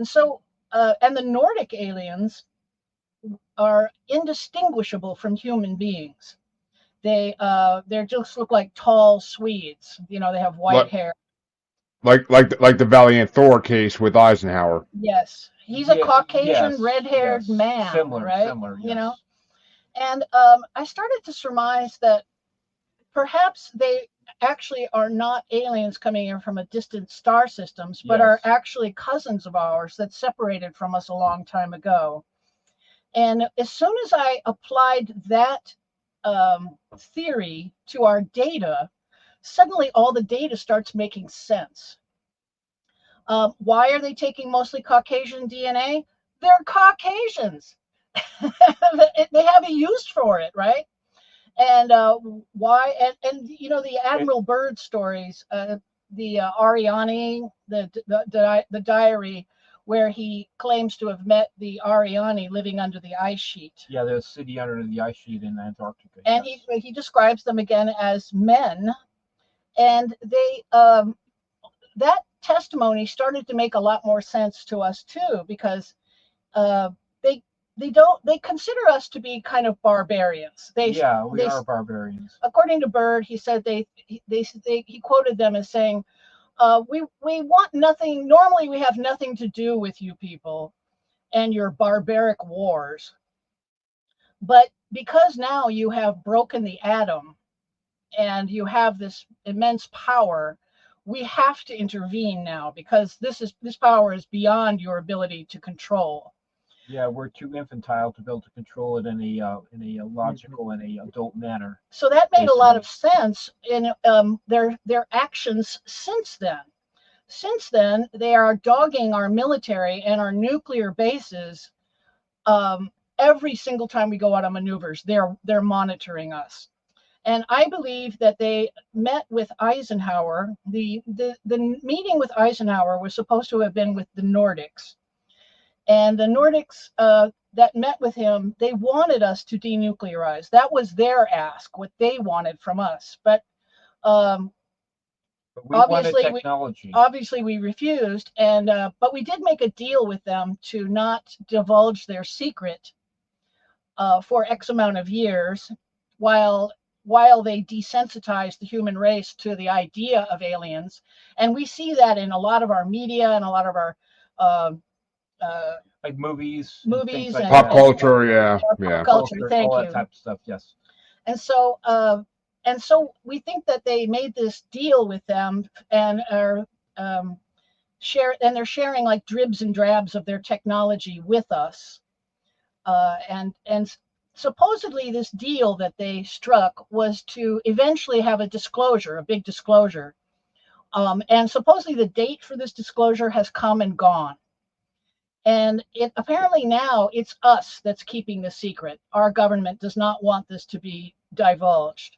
so and the Nordic aliens are indistinguishable from human beings. They just look like tall Swedes. They have white hair. Like the Valiant Thor case with Eisenhower. Yes, he's a Caucasian, red-haired man, similar, right? Yes. And I started to surmise that perhaps they actually are not aliens coming in from a distant star systems, but are actually cousins of ours that separated from us a long time ago. And as soon as I applied that theory to our data, suddenly all the data starts making sense. Why are they taking mostly Caucasian DNA? They're Caucasians. They have a use for it, right? And why? And the Admiral Byrd stories. Ariani, the diary where he claims to have met the Ariani living under the ice sheet. Yeah, the city under the ice sheet in Antarctica. And yes. he describes them again as men, and that testimony started to make a lot more sense to us too, because uh, they they consider us to be kind of barbarians. We are barbarians. According to Byrd, he said he quoted them as saying, we want nothing. Normally, we have nothing to do with you people and your barbaric wars, but because now you have broken the atom and you have this immense power, we have to intervene now, because this power is beyond your ability to control. Yeah, we're too infantile to be able to control it in a logical and a adult manner. So that made a lot of sense in their actions since then. Since then, they are dogging our military and our nuclear bases. Every single time we go out on maneuvers, they're monitoring us. And I believe that they met with Eisenhower. The meeting with Eisenhower was supposed to have been with the Nordics. And the Nordics that met with him, they wanted us to denuclearize. That was their ask, what they wanted from us. But we wanted technology. Obviously, we refused. And but we did make a deal with them to not divulge their secret for X amount of years, while they desensitized the human race to the idea of aliens. And we see that in a lot of our media and a lot of our like movies and pop culture, yeah. Pop culture, thank all you. that type of stuff, yes. And so we think that they made this deal with them and are they're sharing like dribs and drabs of their technology with us. And supposedly this deal that they struck was to eventually have a big disclosure. And supposedly the date for this disclosure has come and gone. And apparently now it's us that's keeping the secret. Our government does not want this to be divulged.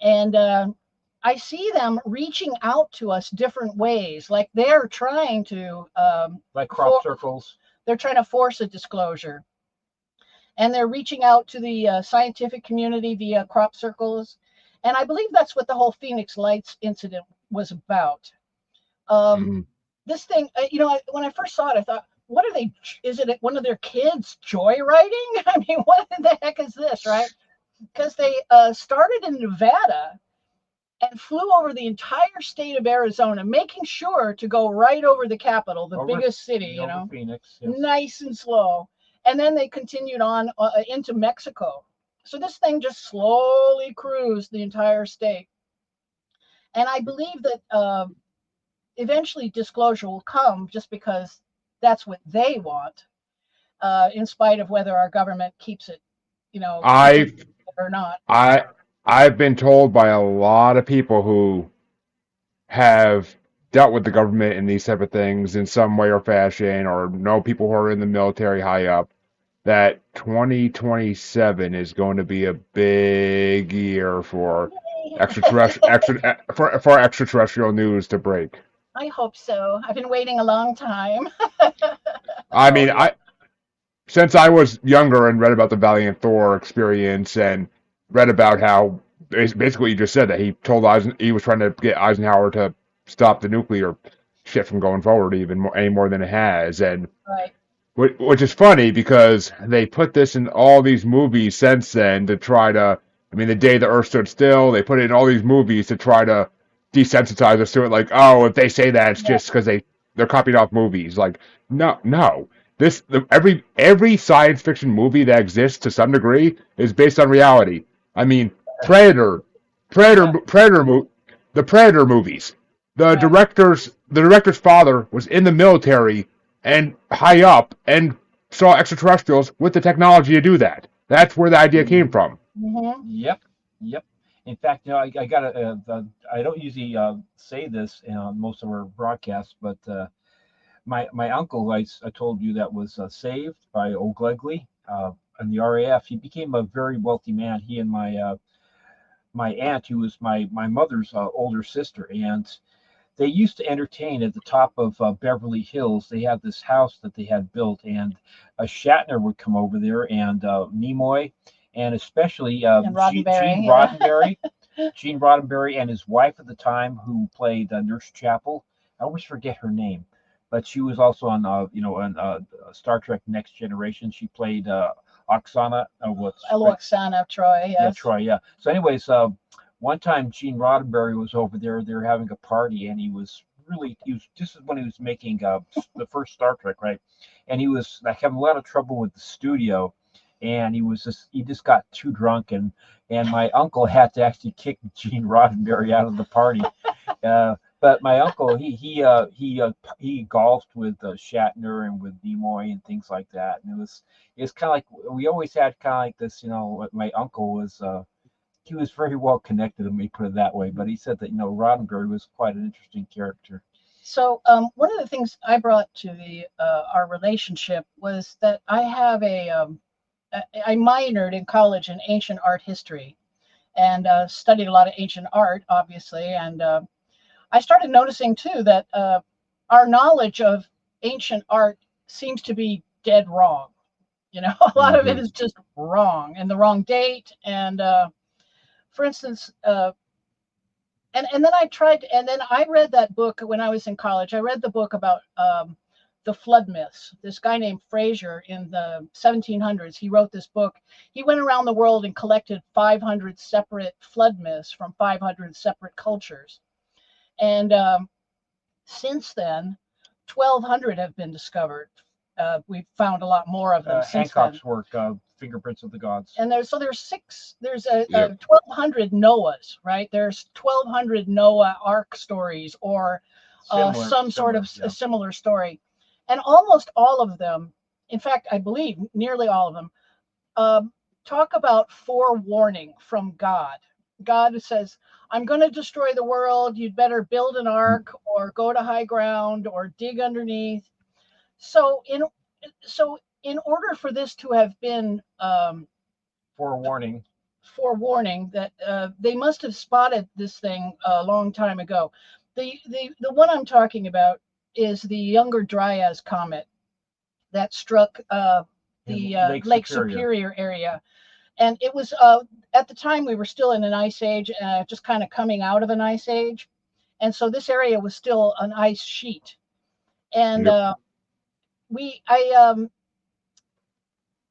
And I see them reaching out to us different ways, like they're trying to like crop circles. They're trying to force a disclosure, and they're reaching out to the scientific community via crop circles. And I believe that's what the whole Phoenix Lights incident was about. This thing, when I first saw it, I thought, what are they? Is it one of their kids joyriding? I mean, what the heck is this, right? Because they started in Nevada and flew over the entire state of Arizona, making sure to go right over the capital, the biggest city, Phoenix, yes. Nice and slow. And then they continued on into Mexico. So this thing just slowly cruised the entire state. And I believe that eventually disclosure will come, just because that's what they want, in spite of whether our government keeps it, or not. I've been told by a lot of people who have dealt with the government in these type of things in some way or fashion, or know people who are in the military high up, that 2027 is going to be a big year for extraterrestrial news to break. I hope so. I've been waiting a long time. I mean, since I was younger and read about the Valiant Thor experience and read about how basically you just said that he was trying to get Eisenhower to stop the nuclear shit from going forward any more than it has, and right. Which is funny because they put this in all these movies since then to try to. I mean, The Day the Earth Stood Still. They put it in all these movies to try to desensitize us to it. Like, oh, if they say that, it's just because they're copied off movies. Like, no. Every science fiction movie that exists to some degree is based on reality. I mean, the Predator movies. The director's father was in the military and high up and saw extraterrestrials with the technology to do that. That's where the idea came from. Mm-hmm. Yep. In fact, I don't usually say this in most of our broadcasts, but my uncle, I told you, that was saved by old Glegley in the RAF. He became a very wealthy man. He and my aunt, who was my mother's older sister, and they used to entertain at the top of Beverly Hills. They had this house that they had built, and Shatner would come over there, and Nimoy, and especially And Roddenberry, Gene yeah. Roddenberry, Gene Roddenberry, and his wife at the time, who played Nurse Chapel. I always forget her name, but she was also on Star Trek Next Generation. She played Oksana. Oksana Troy, yes. Yeah, Troy. Yeah. So, anyways, one time Gene Roddenberry was over there. They were having a party, and he was this is when he was making the first Star Trek, right? And he was like having a lot of trouble with the studio, and he just got too drunk, and my uncle had to actually kick Gene Roddenberry out of the party. But my uncle, he golfed with Shatner and with Nimoy and things like that, and it's kind of like we always had kind of like this, my uncle was he was very well connected, let me put it that way. But he said that Roddenberry was quite an interesting character. So one of the things I brought to the our relationship was that I minored in college in ancient art history, and studied a lot of ancient art, obviously, and I started noticing too that our knowledge of ancient art seems to be dead wrong. A lot of it is just wrong, and the wrong date. And for instance, and then I read that book when I was in college. I read the book about the flood myths. This guy named Fraser in the 1700s, he wrote this book. He went around the world and collected 500 separate flood myths from 500 separate cultures. And since then, 1,200 have been discovered. We've found a lot more of them since Hancock's then. work, Fingerprints of the Gods. And there's 1,200 Noahs, right? There's 1,200 Noah Ark stories, or some sort of a similar story. And almost all of them, in fact, I believe nearly all of them, talk about forewarning from God. God says, I'm going to destroy the world. You'd better build an ark or go to high ground or dig underneath. So in order for this to have been forewarning that they must have spotted this thing a long time ago. The one I'm talking about is the Younger Dryas comet that struck the Lake Superior area. And it was at the time we were still in an ice age, just kind of coming out of an ice age. And so this area was still an ice sheet. And I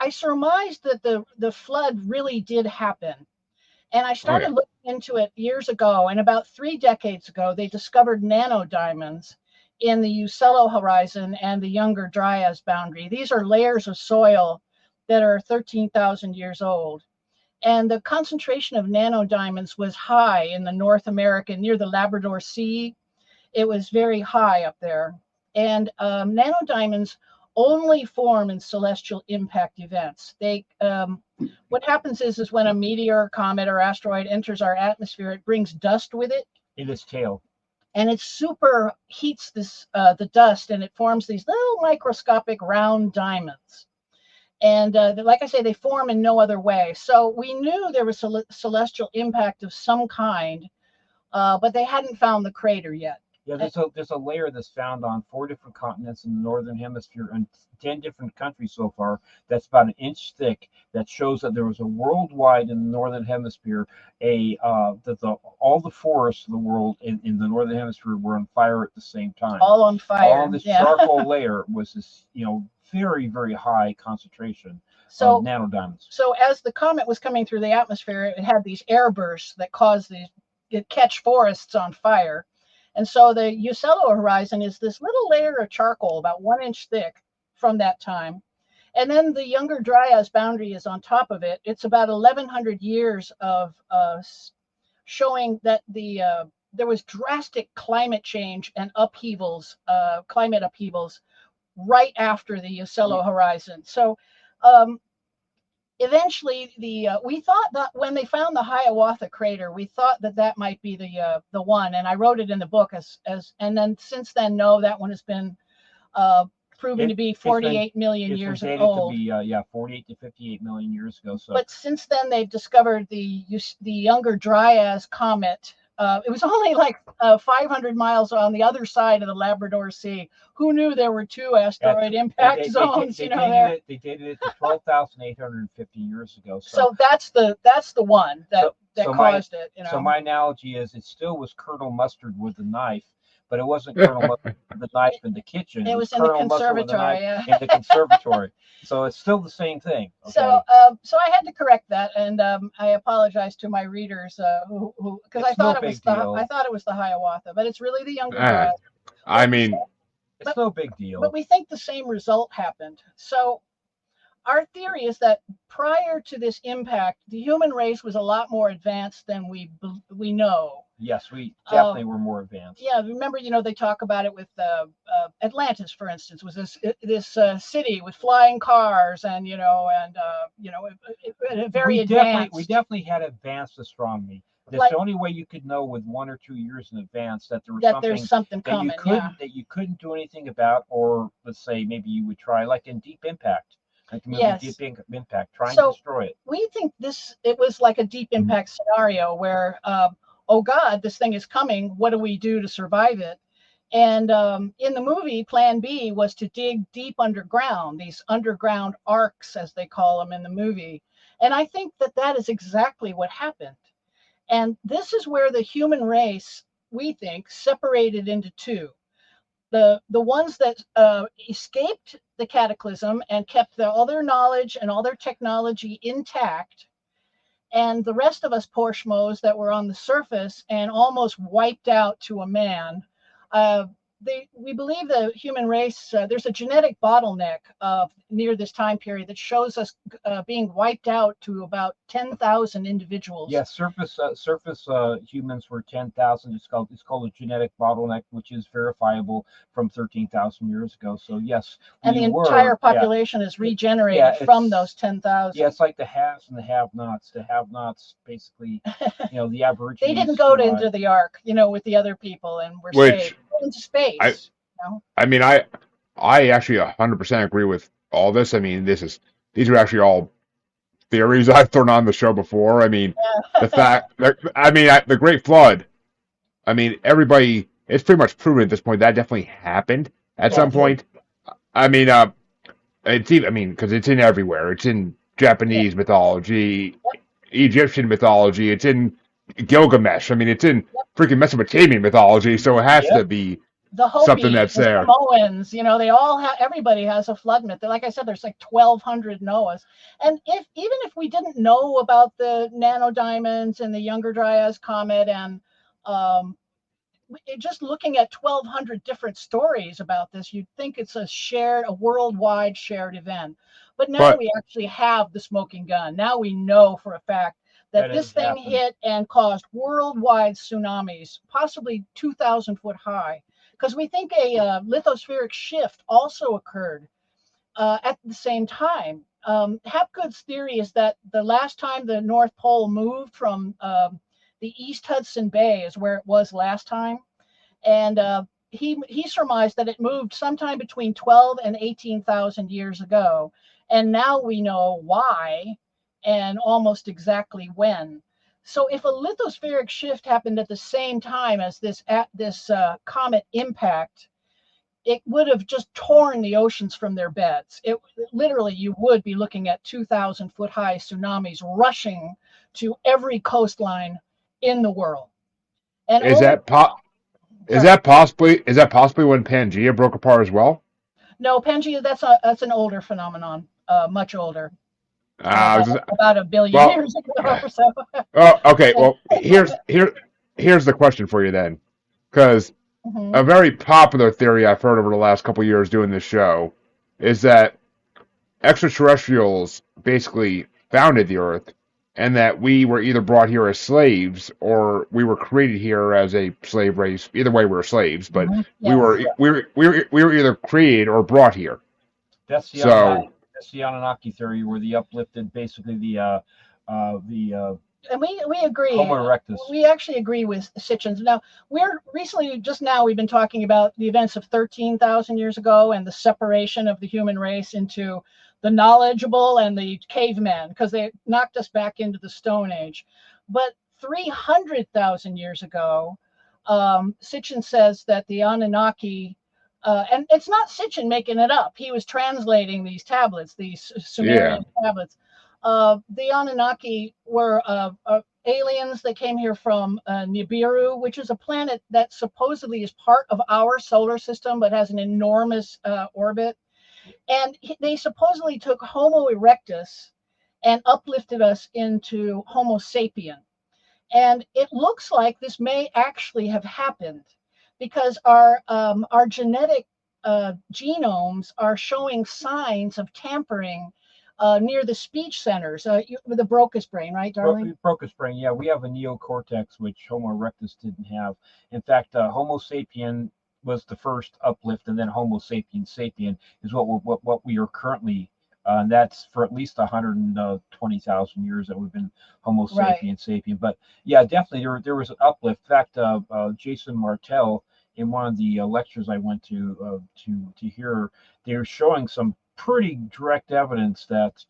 surmised that the flood really did happen. And I started looking into it years ago. And about 3 decades ago, they discovered nanodiamonds in the Uccello horizon and the Younger Dryas boundary. These are layers of soil that are 13,000 years old. And the concentration of nanodiamonds was high in the North America, near the Labrador Sea. It was very high up there. And nanodiamonds only form in celestial impact events. What happens is when a meteor, comet, or asteroid enters our atmosphere, it brings dust with it in its tail, and it super heats the dust, and it forms these little microscopic round diamonds. And like I say, they form in no other way. So we knew there was a celestial impact of some kind, but they hadn't found the crater yet. Yeah, there's a layer that's found on 4 different continents in the northern hemisphere and 10 different countries so far. That's about an inch thick. That shows that there was a worldwide in the northern hemisphere all the forests of the world in the northern hemisphere were on fire at the same time. All on fire. All on this charcoal layer was this very, very high concentration of nanodiamonds. So as the comet was coming through the atmosphere, it had these air bursts that caused it catch forests on fire. And so the Uccello horizon is this little layer of charcoal about 1 inch thick from that time. And then the Younger Dryas boundary is on top of it. It's about 1,100 years of showing that there was drastic climate change and climate upheavals right after the Uccello horizon. So eventually we thought that when they found the Hiawatha crater, we thought that might be the one, and I wrote it in the book and then since then, no, that one has been proven to be 48 million years old. To be 48 to 58 million years ago. So, but since then they've discovered the Younger Dryas comet It was only like 500 miles on the other side of the Labrador Sea. Who knew there were two asteroid impact zones? They dated it to 12,850 years ago. So that's the one that caused it. So my analogy is it still was Colonel Mustard with the knife, but it wasn't Colonel Mustard with the knife in the kitchen. It was in the conservatory. In the conservatory. So it's still the same thing. Okay? So I had to correct that, and I apologize to my readers who because I thought it was the Hiawatha, but it's really the Younger Dryas. I mean, it's no big deal. But we think the same result happened. So our theory is that prior to this impact, the human race was a lot more advanced than we know. Yes, we definitely were more advanced. Yeah, remember, they talk about it with Atlantis, for instance, was this city with flying cars and very advanced. We definitely had advanced astronomy. That's the only way you could know with 1 or 2 years in advance that there's something coming. That you couldn't do anything about, or let's say maybe you would try, like in Deep Impact. Like the movie Deep Impact, trying to destroy it. We think it was like a Deep Impact scenario where, oh God, this thing is coming. What do we do to survive it? And in the movie, Plan B was to dig deep underground, these underground arcs, as they call them in the movie. And I think that is exactly what happened. And this is where the human race, we think, separated into two. The ones that escaped the cataclysm and kept all their knowledge and all their technology intact, and the rest of us poor schmoes that were on the surface and almost wiped out to a man. We believe the human race, there's a genetic bottleneck near this time period that shows us being wiped out to about 10,000 individuals. Yes, surface humans were 10,000. It's called a genetic bottleneck, which is verifiable from 13,000 years ago. So yes, and the entire population is regenerated from those 10,000. Yeah, it's like the haves and the have-nots. The have-nots, basically, the Aborigines. They didn't go into the Ark, with the other people, and were saved into space. I mean, I actually 100% agree with all this. I mean, these are actually all theories I've thrown on the show before. I mean, the fact that, the Great Flood, I mean, it's pretty much proven at this point that definitely happened at some point. I mean, because it's in everywhere. It's in Japanese mythology, Egyptian mythology. It's in Gilgamesh. I mean, it's in freaking Mesopotamian mythology. So it has to be the Hopi, something that's there. Samoans, they all have. Everybody has a flood myth. Like I said, there's like 1,200 Noahs. And even if we didn't know about the nanodiamonds and the Younger Dryas comet, and just looking at 1,200 different stories about this, you'd think it's a worldwide shared event. But now we actually have the smoking gun. Now we know for a fact that this thing hit and caused worldwide tsunamis, possibly 2,000 foot high. Because we think a lithospheric shift also occurred at the same time. Hapgood's theory is that the last time the North Pole moved from the East Hudson Bay is where it was last time. And he surmised that it moved sometime between 12 and 18,000 years ago. And now we know why and almost exactly when. So if a lithospheric shift happened at the same time as this comet impact, it would have just torn the oceans from their beds. Literally, you would be looking at 2,000 foot high tsunamis rushing to every coastline in the world. And is that possibly when Pangea broke apart as well? No, Pangea, that's an older phenomenon, much older. About a billion years ago or so. Oh, okay. Well, here's the question for you then, because a very popular theory I've heard over the last couple of years doing this show is that extraterrestrials basically founded the Earth, and that we were either brought here as slaves or we were created here as a slave race. Either way, we were slaves, but we were either created or brought here. That's the Anunnaki theory, where the uplifted, basically the and we agree. Homo erectus. We actually agree with Sitchin's. Now, we've been talking about the events of 13,000 years ago and the separation of the human race into the knowledgeable and the cavemen, because they knocked us back into the Stone Age. But 300,000 years ago, Sitchin says that the Anunnaki, and it's not Sitchin making it up. He was translating these tablets, these Sumerian tablets. The Anunnaki were aliens that came here from Nibiru, which is a planet that supposedly is part of our solar system, but has an enormous orbit. And they supposedly took Homo erectus and uplifted us into Homo sapien. And it looks like this may actually have happened because our genetic genomes are showing signs of tampering near the speech centers, with the Broca's brain, right, darling? Broca's brain, yeah. We have a neocortex, which Homo erectus didn't have. In fact, Homo sapien was the first uplift, and then Homo sapiens sapien is what we are currently. And that's for at least 120,000 years that we've been Homo sapiens sapien. But yeah, definitely there was an uplift. In fact, Jason Martell, in one of the lectures I went to hear, they were showing some pretty direct evidence that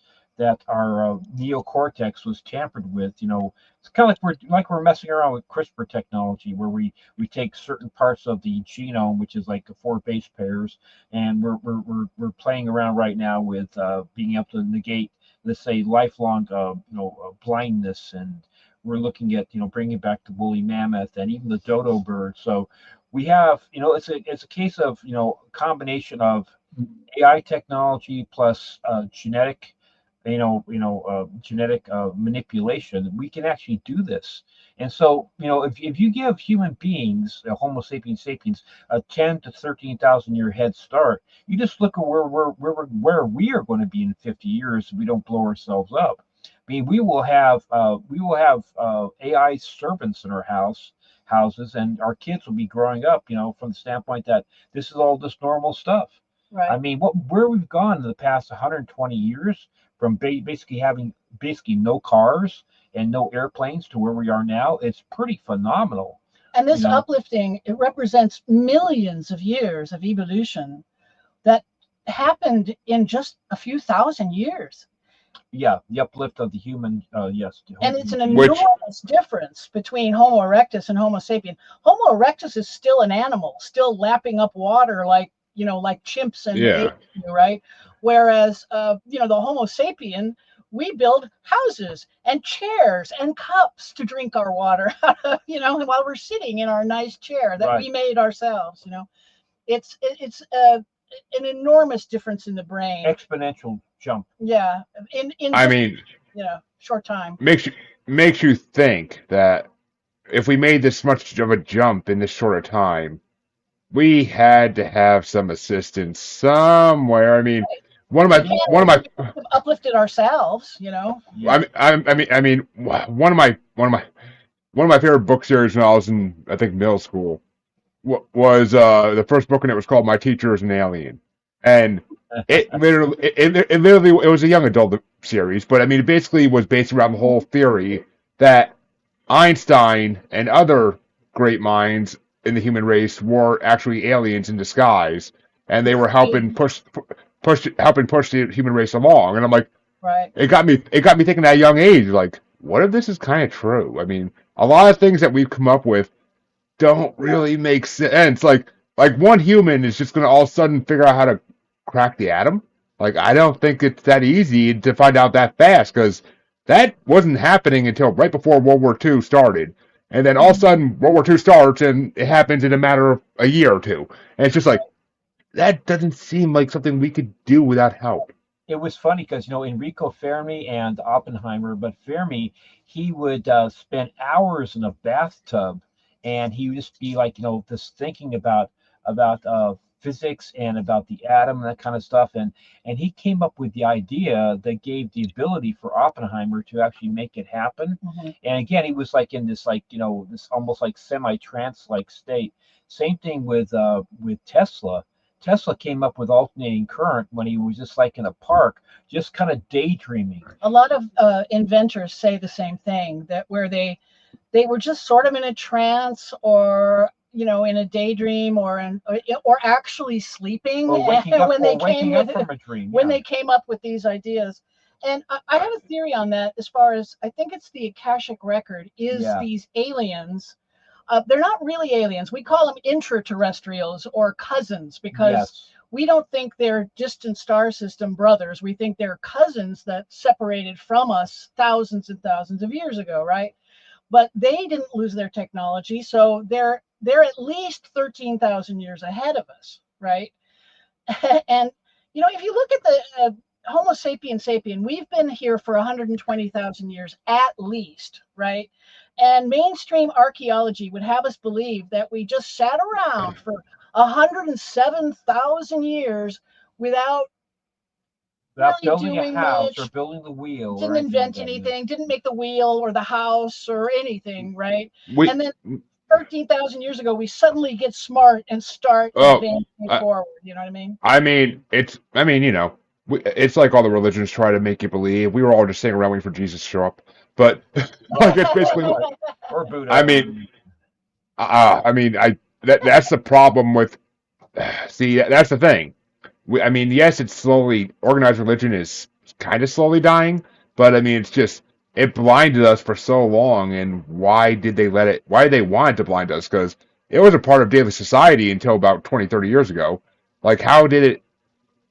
our neocortex was tampered with. It's kind of like we're messing around with CRISPR technology, where we take certain parts of the genome, which is like 4 base pairs, and we're playing around right now with being able to negate, let's say, lifelong blindness, and we're looking at bringing back the woolly mammoth and even the dodo bird. So we have it's a case of combination of AI technology plus genetic manipulation. We can actually do this. And so, if you give human beings, Homo sapiens sapiens, a 10 to 13,000 year head start, you just look at where we are going to be in 50 years if we don't blow ourselves up. I mean, we will have AI servants in our houses, and our kids will be growing up, from the standpoint that this is all just normal stuff. Right. I mean, where we've gone in the past 120 years, from basically having no cars and no airplanes to where we are now, it's pretty phenomenal. And this uplifting, it represents millions of years of evolution that happened in just a few thousand years. Yeah, the uplift of the human, yes. And it's an enormous difference between Homo erectus and Homo sapien. Homo erectus is still an animal, still lapping up water like chimps and apes, right? Whereas, the Homo sapien, we build houses and chairs and cups to drink our water, while we're sitting in our nice chair that we made ourselves. It's an enormous difference in the brain. Exponential jump. Yeah, in short time. Makes you think that if we made this much of a jump in this short a time, we had to have some assistance somewhere. I mean, one of my uplifted ourselves, Yeah. I mean, one of my favorite book series when I was in, I think, middle school was the first book, and it was called My Teacher is an Alien, and it was a young adult series, but I mean, it basically was based around the whole theory that Einstein and other great minds in the human race were actually aliens in disguise, and they were helping push the human race along. And I'm like, it got me thinking at a young age, like, what if this is kind of true? I mean, a lot of things that we've come up with don't really make sense. Like one human is just going to all of a sudden figure out how to crack the atom. Like, I don't think it's that easy to find out that fast, because that wasn't happening until right before World War II started. And then all of a sudden, World War II starts, and it happens in a matter of a year or two. And it's just like, that doesn't seem like something we could do without help. It was funny because, Enrico Fermi and Oppenheimer, but Fermi, he would spend hours in a bathtub, and he would just be like, just thinking about physics and about the atom and that kind of stuff. And he came up with the idea that gave the ability for Oppenheimer to actually make it happen. Mm-hmm. And again, he was like in this, this almost like semi-trance like state. Same thing with Tesla. Tesla came up with alternating current when he was just like in a park, just kind of daydreaming. A lot of inventors say the same thing, that where they were just sort of in a trance, or in a daydream, or actually sleeping, or waking up from a dream. When they came up with these ideas. And I have a theory on that as far as I think it's the Akashic record is Yeah. these aliens. They're not really aliens. We call them intraterrestrials or cousins because Yes. we don't think they're distant star system brothers. We think they're cousins that separated from us thousands and thousands of years ago, right? But they didn't lose their technology, so they're at least 13,000 years ahead of us, right? And if you look at the Homo sapiens sapien, we've been here for 120,000 years at least, right? And mainstream archaeology would have us believe that we just sat around for 107,000 years without Without really building a doing house or much, building the wheel or didn't anything like invent that. anything, didn't make the wheel or the house or anything, right? We, And then 13,000 years ago, we suddenly get smart and start oh, advancing I, forward. You know what I mean? I mean, it's like all the religions try to make you believe. We were all just sitting around waiting for Jesus to show up, but like it's basically, Or Buddha. I mean, that's the problem with. See, that's the thing. I mean, yes, it's slowly organized religion is kind of slowly dying, but I mean, it's just it blinded us for so long. And why did they let it? Why did they want it to blind us? Because it was a part of daily society until about 20, 30 years ago. Like, how did it?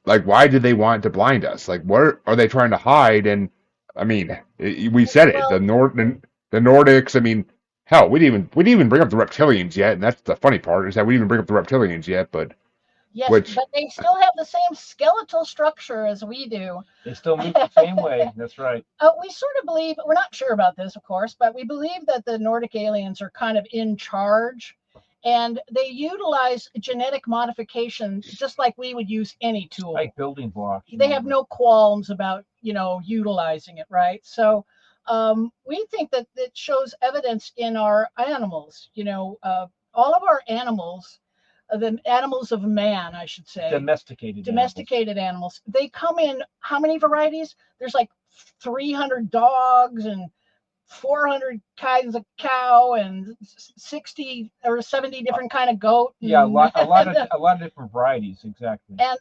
Like, why did they want to blind us? Like, what are they trying to hide? And I mean, we said it. Well, The Nordics. I mean, hell, we didn't even bring up the reptilians yet, and that's the funny part is that we didn't even bring up the reptilians yet. But yes, which but they still have the same skeletal structure as we do. They still move the same way. That's right. We sort of believe, we're not sure about this, of course, but we believe that the Nordic aliens are kind of in charge and they utilize genetic modification just like we would use any tool. Like building blocks. They have no qualms about, utilizing it, right? So we think that it shows evidence in our animals, all of our animals, the animals of man, I should say, domesticated animals. They come in how many varieties? There's like 300 dogs and 400 kinds of cow and 60 or 70 different kind of goat. Yeah, a lot of different varieties, exactly. And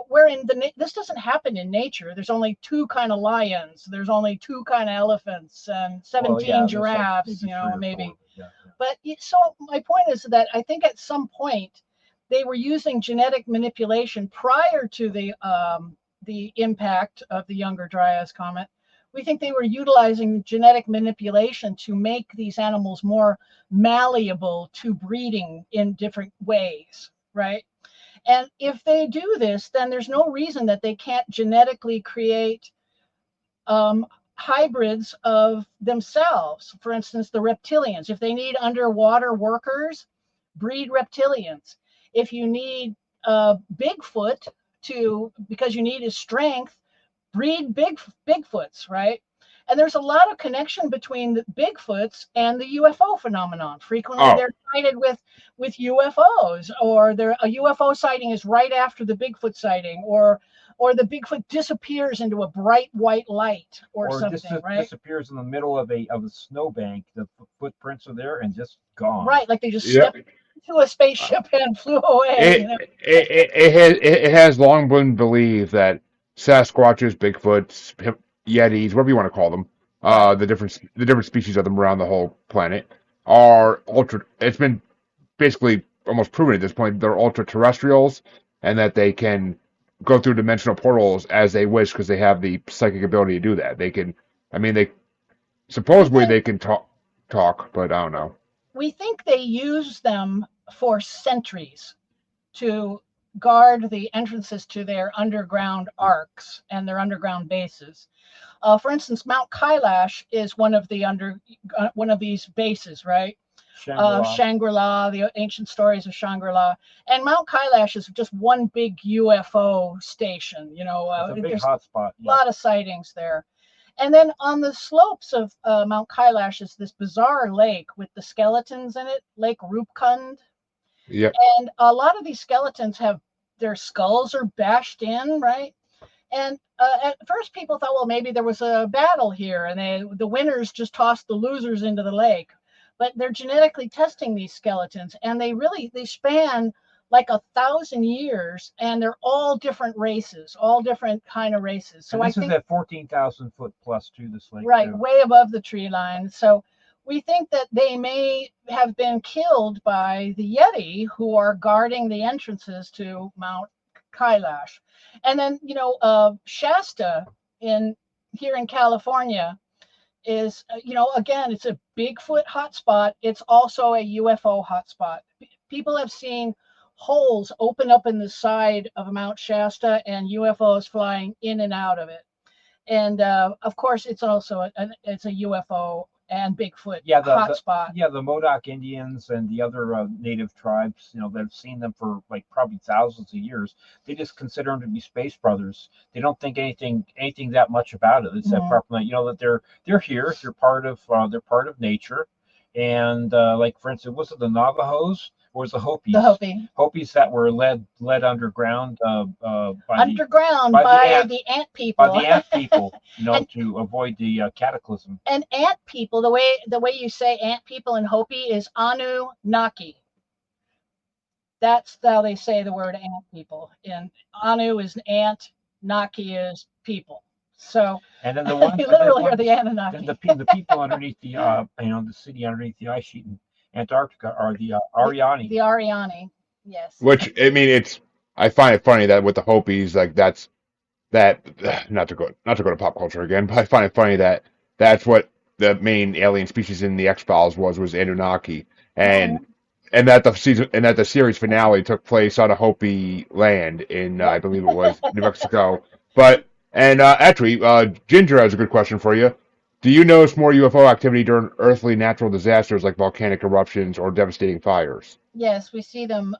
where this doesn't happen in nature. There's only 2 kind of lions. There's only 2 kind of elephants and 17 giraffes. Like maybe. Yeah. But so my point is that I think at some point they were using genetic manipulation prior to the impact of the Younger Dryas comet. We think they were utilizing genetic manipulation to make these animals more malleable to breeding in different ways, right? And if they do this, then there's no reason that they can't genetically create hybrids of themselves. For instance, the reptilians. If they need underwater workers, breed reptilians. If you need Bigfoot because you need his strength, breed Bigfoots, right? And there's a lot of connection between the Bigfoots and the UFO phenomenon. Frequently, they're sighted with UFOs, or a UFO sighting is right after the Bigfoot sighting, or the Bigfoot disappears into a bright white light, or something, right? Disappears in the middle of a snowbank. The footprints are there and just gone. Right, like they just stepped into a spaceship and flew away. It has long been believed that Sasquatches, Bigfoots, Yetis, whatever you want to call them, the different species of them around the whole planet are ultra. It's been basically almost proven at this point they're ultra terrestrials, and that they can go through dimensional portals as they wish because they have the psychic ability to do that. They can. I mean, they supposedly they can talk, but I don't know. We think they use them for sentries to guard the entrances to their underground arcs and their underground bases. For instance, Mount Kailash is one of these bases, right? Shangri-La, the ancient stories of Shangri-La, and Mount Kailash is just one big UFO station. It's a big hotspot. A lot of sightings there. And then on the slopes of Mount Kailash is this bizarre lake with the skeletons in it, Lake Rupkund. Yeah. And a lot of these skeletons have their skulls are bashed in, right? And at first people thought, well, maybe there was a battle here and the winners just tossed the losers into the lake. But they're genetically testing these skeletons, and they span like 1,000 years, and they're all different races, all different kind of races. So and I this think is at 14,000 foot plus to this lake. right, too. way above the tree line. So we think that they may have been killed by the Yeti, who are guarding the entrances to Mount Kailash. And then, Shasta here in California is, again, it's a Bigfoot hotspot. It's also a UFO hotspot. People have seen holes open up in the side of Mount Shasta and UFOs flying in and out of it. And of course, it's also it's a UFO and Bigfoot hotspot. The Modoc Indians and the other native tribes, that have seen them for like probably thousands of years, they just consider them to be space brothers. They don't think anything that much about it. It's that properly, that they're here. They're part of nature, and like for instance, was it the Navajos? Or was the Hopis? The Hopi. Hopis that were led underground by the ant people. By the ant people, to avoid the cataclysm. And ant people, the way you say ant people in Hopi is Anunnaki. That's how they say the word ant people. And Anu is ant, Naki is people. So and then the one you literally are the Anunnaki. And the people underneath the the city underneath the ice sheet in Antarctica are the Ariani. The Ariani, yes. Which I find it funny that with the Hopis, like that not to go to pop culture again, but I find it funny that that's what the main alien species in the X-Files was Anunnaki, and that the series finale took place on a Hopi land in I believe it was New Mexico. But actually, Ginger has a good question for you. Do you notice more UFO activity during earthly natural disasters like volcanic eruptions or devastating fires? Yes, we see them,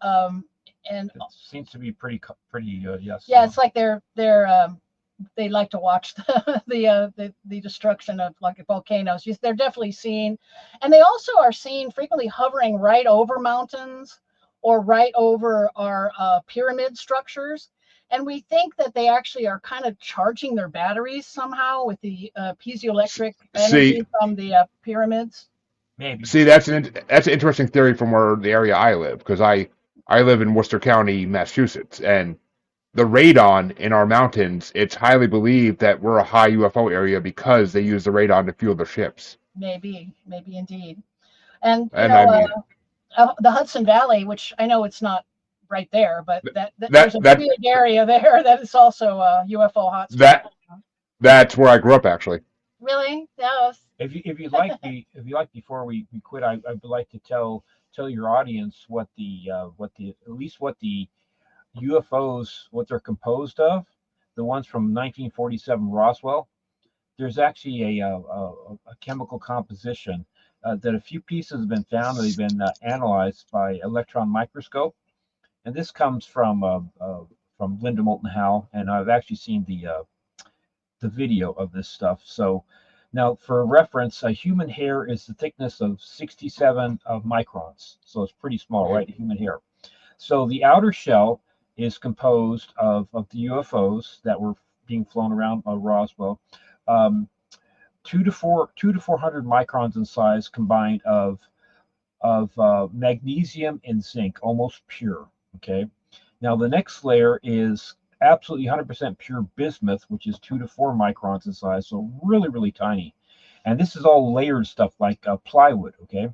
and it seems to be pretty yes. Yeah, it's like they like to watch the destruction of like volcanoes. They're definitely seen, and they also are seen frequently hovering right over mountains or right over our pyramid structures. And we think that they actually are kind of charging their batteries somehow with the piezoelectric energy from the pyramids. Maybe. See, that's an interesting theory from where the area I live, because I live in Worcester County, Massachusetts, and the radon in our mountains, it's highly believed that we're a high UFO area because they use the radon to fuel their ships. Maybe indeed. And the Hudson Valley, which I know it's not right there, but there's a big area there that is also a UFO hotspot. That's where I grew up, actually. Really? Yes. If you'd like, before we quit, I'd like to tell your audience what the UFOs, what they're composed of. The ones from 1947 Roswell. There's actually a chemical composition that a few pieces have been found. They've been analyzed by electron microscope. And this comes from Linda Moulton Howe, and I've actually seen the video of this stuff. So now, for reference, a human hair is the thickness of 67 microns, so it's pretty small, right? Human hair. So the outer shell is composed of the UFOs that were being flown around Roswell, 200 to 400 microns in size, combined of magnesium and zinc, almost pure. Okay, now the next layer is absolutely 100% pure bismuth, which is 2 to 4 microns in size, so really, really tiny. And this is all layered stuff like plywood. Okay,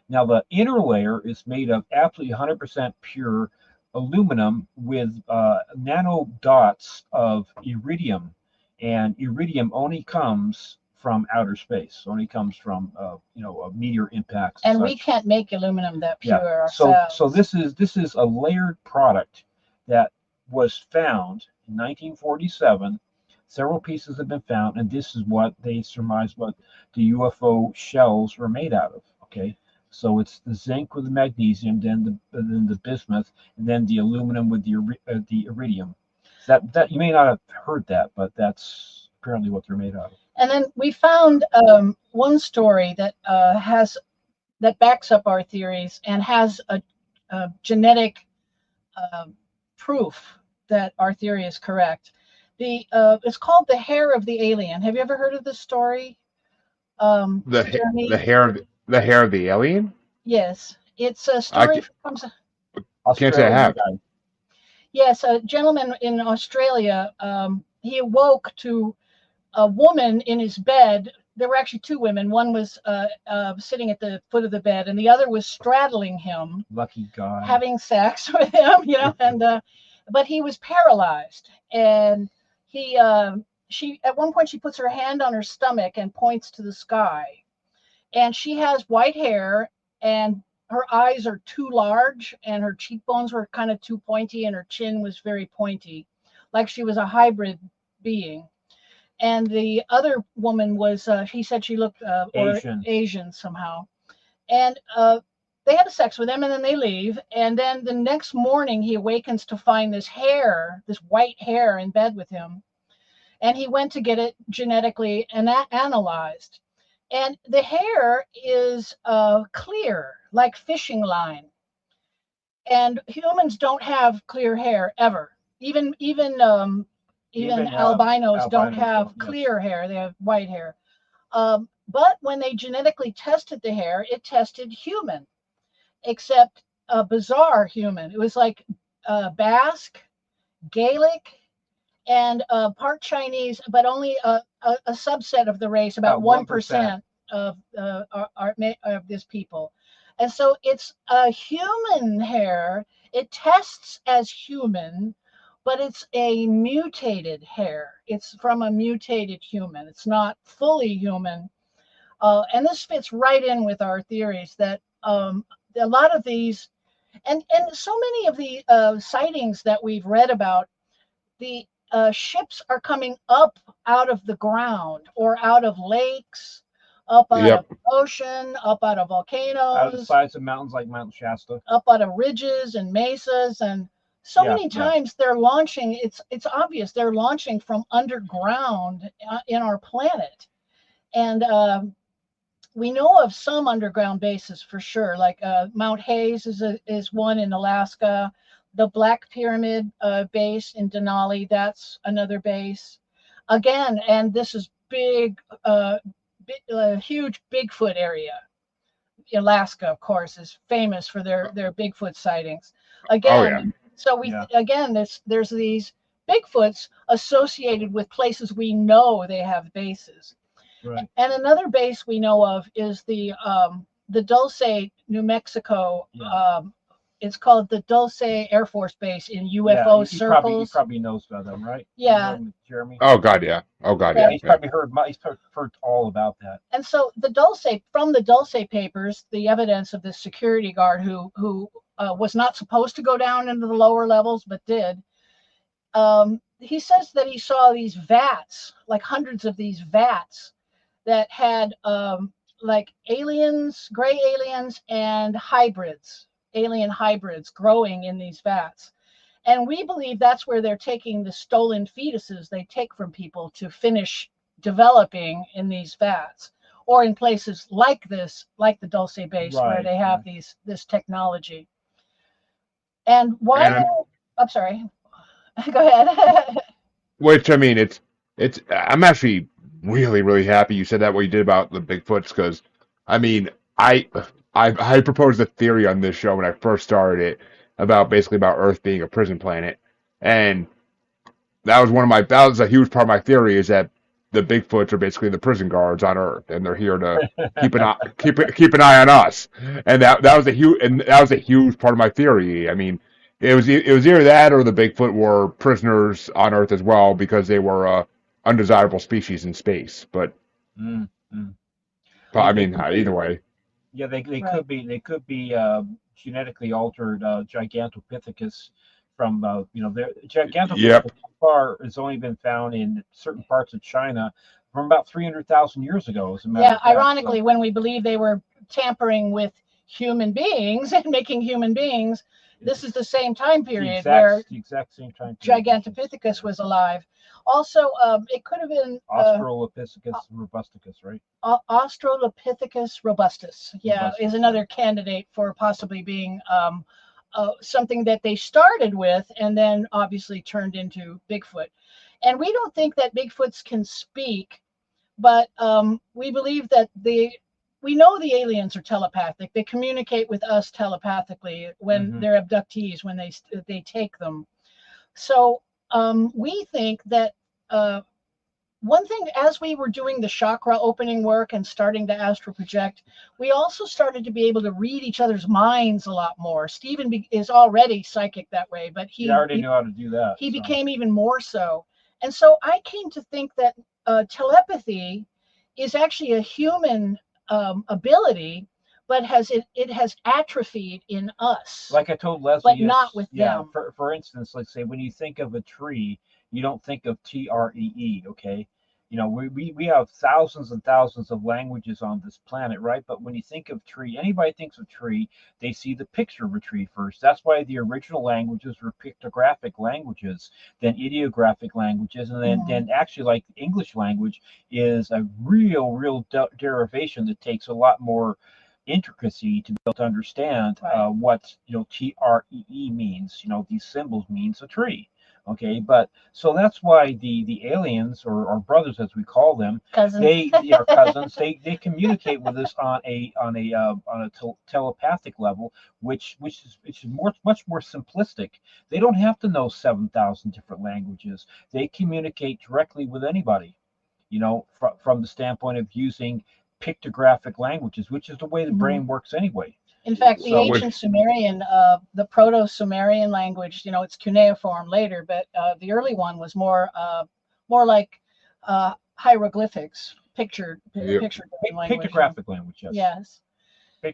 now the inner layer is made of absolutely 100% pure aluminum with nano dots of iridium, and iridium only comes from outer space, only comes from meteor impacts. And we can't make aluminum that pure ourselves. So this is a layered product that was found in 1947. Several pieces have been found, and this is what they surmise what the UFO shells were made out of. Okay, so it's the zinc with the magnesium, then the bismuth, and then the aluminum with the iridium. That you may not have heard that, but that's apparently what they're made out of. And then we found one story that backs up our theories and has a genetic proof that our theory is correct. It's called the hair of the alien. Have you ever heard of this story? The hair of the alien? Yes, it's a story. Can't say I Australian have. guy. Yes, a gentleman in Australia, he awoke to a woman in his bed. There were actually two women. One was sitting at the foot of the bed, and the other was straddling him, Lucky guy. having sex with him, and but he was paralyzed. And she at one point she puts her hand on her stomach and points to the sky. And she has white hair, and her eyes are too large, and her cheekbones were kind of too pointy, and her chin was very pointy, like she was a hybrid being. And the other woman was, he said she looked Asian somehow. And they had sex with him, and then they leave. And then the next morning, he awakens to find this hair, this white hair, in bed with him. And he went to get it genetically analyzed. And the hair is clear, like fishing line. And humans don't have clear hair ever. Even albinos don't have clear hair; they have white hair. But when they genetically tested the hair, it tested human, except a bizarre human. It was like Basque, Gaelic, and part Chinese, but only a subset of the race, about 1% of this people. And so it's a human hair. It tests as human, but it's a mutated hair. It's from a mutated human. It's not fully human. And this fits right in with our theories that a lot of these, and so many of the sightings that we've read about, the ships are coming up out of the ground or out of lakes, up out of the ocean, up out of volcanoes, out of the sides of mountains like Mount Shasta, up out of ridges and mesas, and so many times they're launching. It's obvious they're launching from underground in our planet, and we know of some underground bases for sure. Like Mount Hayes is one in Alaska. The Black Pyramid base in Denali, that's another base. Again, and this is big, huge Bigfoot area. Alaska, of course, is famous for their Bigfoot sightings. Again, again, there's these Bigfoots associated with places we know they have bases. Right. And another base we know of is the Dulce, New Mexico. It's called the Dulce Air Force Base in UFO circles. He probably knows about them, right? Yeah. Jeremy. Oh God, yeah. Oh God, yeah. He's probably heard all about that. And so from the Dulce papers, the evidence of this security guard who was not supposed to go down into the lower levels but did. He says that he saw these vats, like hundreds of these vats, that had like aliens, gray aliens, and alien hybrids growing in these vats. And we believe that's where they're taking the stolen fetuses they take from people to finish developing in these vats, or in places like this, like the Dulce base, where they have this technology. And why? I'm sorry. Go ahead. Which, I mean, it's. I'm actually really, really happy you said that what you did about the Bigfoots, because, I mean, I proposed a theory on this show when I first started it about Earth being a prison planet, and that was a huge part of my theory, is that the Bigfoots are basically the prison guards on Earth, and they're here to keep an eye on us, and that was a huge part of my theory. I mean, it was either that or the Bigfoot were prisoners on Earth as well, because they were undesirable species in space. But I mean, either way. Yeah, they could be genetically altered Gigantopithecus from their Gigantopithecus far has only been found in certain parts of China from about 300,000 years ago. As a matter of fact, ironically, when we believe they were tampering with human beings and making human beings, this is the same time period where the exact same time Gigantopithecus was alive. Also, it could have been Australopithecus robusticus, right? Australopithecus robustus, is another candidate for possibly being something that they started with and then obviously turned into Bigfoot. And we don't think that Bigfoots can speak, but we believe that we know the aliens are telepathic. They communicate with us telepathically when they're abductees, when they take them. So we think that one thing, as we were doing the chakra opening work and starting to astral project, we also started to be able to read each other's minds a lot more. Stephen is already psychic that way, but he already knew how to do that. He became even more so. And so I came to think that telepathy is actually a human ability, but it has atrophied in us. Like I told Leslie, but not with them. For instance, let's say when you think of a tree, you don't think of TREE, okay? We have thousands and thousands of languages on this planet, right? But when you think of tree, anybody thinks of tree, they see the picture of a tree first. That's why the original languages were pictographic languages, then ideographic languages, and then actually, like the English language is a real derivation that takes a lot more intricacy to be able to understand what TREE means. These symbols means a tree. Okay, but so that's why the aliens or brothers, as we call them, cousins. They are cousins. They communicate with us on a telepathic level, which is much more simplistic. They don't have to know 7,000 different languages. They communicate directly with anybody. From the standpoint of using pictographic languages, which is the way the brain works anyway. In fact, the ancient Sumerian, the Proto-Sumerian language, it's cuneiform later, but the early one was more like hieroglyphics, picture language. Pictographic language, yes. Yes.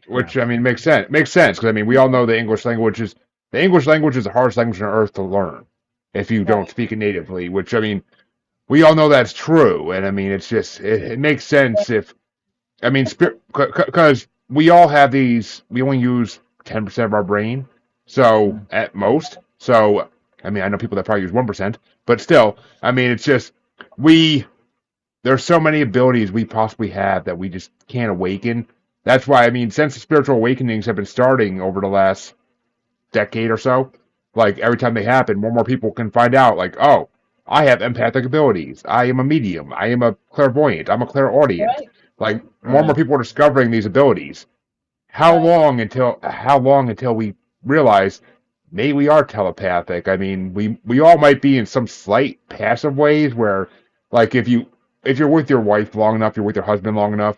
Which, I mean, makes sense. Makes sense, because, I mean, we all know the English language is the hardest language on earth to learn if you don't speak it natively, which, I mean, we all know that's true. And, I mean, it's just, it makes sense because we all have these, we only use 10% of our brain, so at most. So, I mean, I know people that probably use 1%, but still, I mean, it's just, there's so many abilities we possibly have that we just can't awaken. That's why, I mean, since the spiritual awakenings have been starting over the last decade or so, like every time they happen, more and more people can find out, like, oh, I have empathic abilities. I am a medium. I am a clairvoyant. I'm a clairaudient. Right. Like more and more people are discovering these abilities. How long until we realize maybe we are telepathic? I mean, we all might be in some slight passive ways where, like, if you're with your wife long enough, you're with your husband long enough,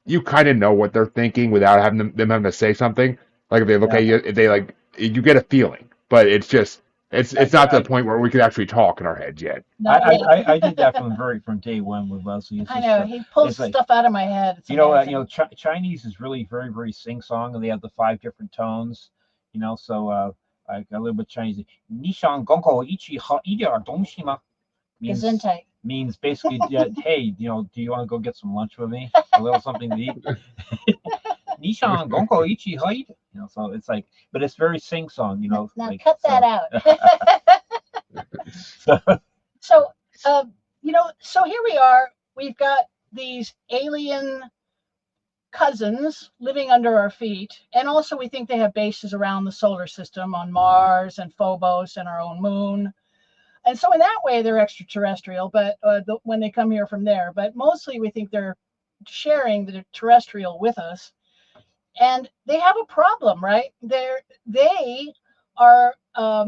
you kind of know what they're thinking without having them having to say something. Like if they look at you, if they like, you get a feeling, but it's just. It's not to the point where we could actually talk in our heads yet. I did that from day one with Leslie. I know he pulls stuff out of my head. It's Chinese is really very sing song, and they have the 5 different tones. So I a little bit Chinese. 你想跟我一起喝一点东西吗? Means basically, hey, do you want to go get some lunch with me? A little something to eat. 你想跟我一起喝一点? So it's like, but it's very sing song, Now like, cut that out. So here we are. We've got these alien cousins living under our feet, and also we think they have bases around the solar system on Mars and Phobos and our own moon. And so in that way, they're extraterrestrial, but when they come here from there. But mostly we think they're sharing the terrestrial with us. And they have a problem, right? They are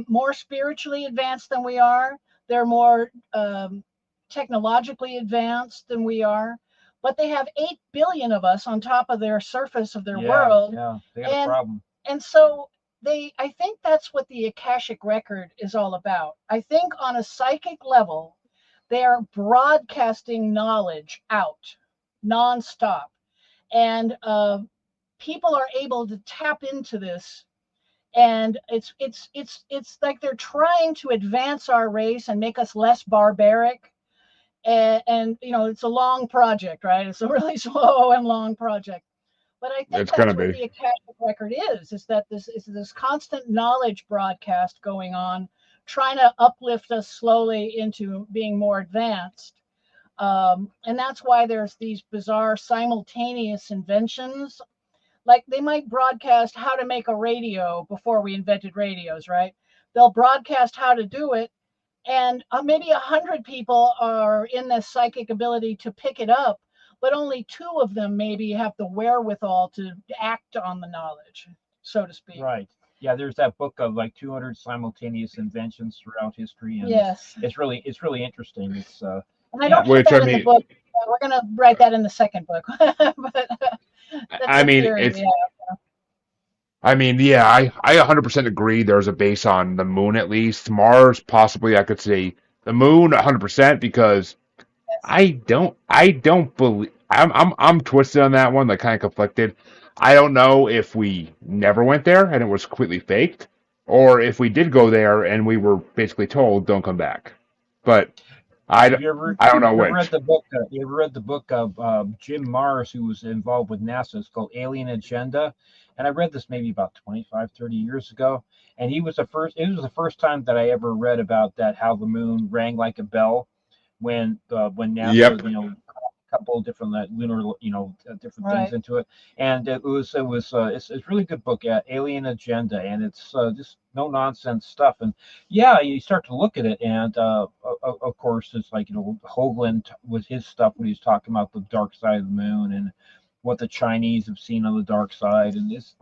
more spiritually advanced than we are. They're more technologically advanced than we are. But they have 8 billion of us on top of their surface of their world. Yeah, they have a problem. And so I think that's what the Akashic record is all about. I think on a psychic level, they are broadcasting knowledge out nonstop. And people are able to tap into this, and it's like they're trying to advance our race and make us less barbaric. And it's a long project, right? It's a really slow and long project. But I think that's what the Akashic record is that this constant knowledge broadcast going on, trying to uplift us slowly into being more advanced. And that's why there's these bizarre simultaneous inventions. Like they might broadcast how to make a radio before we invented radios, right? They'll broadcast how to do it, and maybe 100 people are in this psychic ability to pick it up, but only 2 of them maybe have the wherewithal to act on the knowledge, so to speak. Right. Yeah, there's that book of like 200 simultaneous inventions throughout history, and Yes. it's really interesting. It's And I yeah. don't put Which I that in the mean, book. We're going to write that in the second book. But that's I a mean theory we it's. have. I mean, yeah, I 100% agree. There's a base on the moon at least. Mars, possibly, I could say the moon 100% because Yes. I don't believe I'm twisted on that one, like kind of conflicted. I don't know if we never went there and it was completely faked, or if we did go there and we were basically told don't come back. But Have I you ever I don't know you ever read which. the book? You ever read the book of Jim Mars, who was involved with NASA? It's called Alien Agenda, and I read this maybe about 25, 30 years ago. And he was the first. It was the first time that I ever read about that, how the moon rang like a bell when NASA, Yep. a couple of different lunar, different things Right. into it, and it's a really good book, Alien Agenda, and it's just no nonsense stuff, and yeah, you start to look at it, and of course, it's like Hoagland with his stuff when he's talking about the dark side of the moon and what the Chinese have seen on the dark side, and it's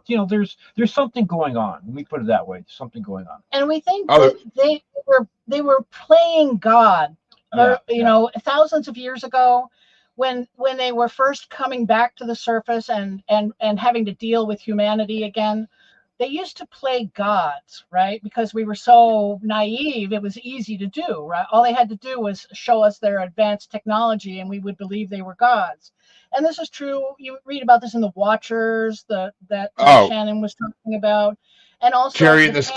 there's something going on. Let me put it that way. There's something going on. And we think Oh, that they were playing God, Yeah, or thousands of years ago, when they were first coming back to the surface and having to deal with humanity again. They used to play gods, right? Because we were so naive, it was easy to do, right? All they had to do was show us their advanced technology and we would believe they were gods. And this is true. You read about this in the Watchers, that oh, Shannon was talking about, and also cherry in the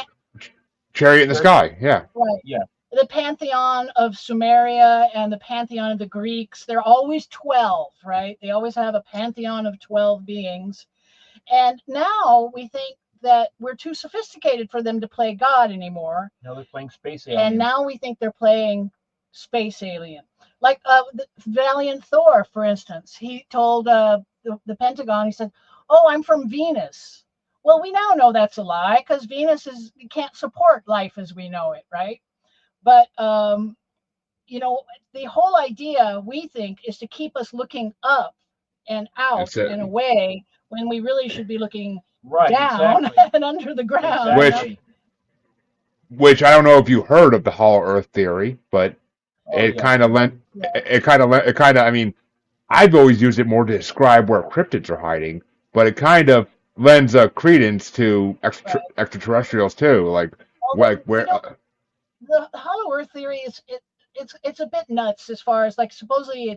cherry in the very sky. Yeah. right, yeah. the pantheon of Sumeria and the pantheon of the Greeks. They're always 12, right? They always have a pantheon of 12 beings. And now we think that we're too sophisticated for them to play God anymore. Now they're playing space And aliens. now we think they're playing space alien. Like the Valiant Thor, for instance, he told the Pentagon, he said, "Oh, I'm from Venus." Well, we now know that's a lie because Venus can't support life as we know it, right? But you know, the whole idea we think is to keep us looking up and It's out a and away when we really should be looking Right, down exactly. and under the ground, you know? which Exactly. which I don't know if you heard of the Hollow Earth theory, but Oh it yeah. kind of lent Yeah. it kind of I mean I've always used it more to describe where cryptids are hiding, but it kind of lends a credence to Right. extraterrestrials too, Although where the Hollow Earth theory it's a bit nuts as far as like supposedly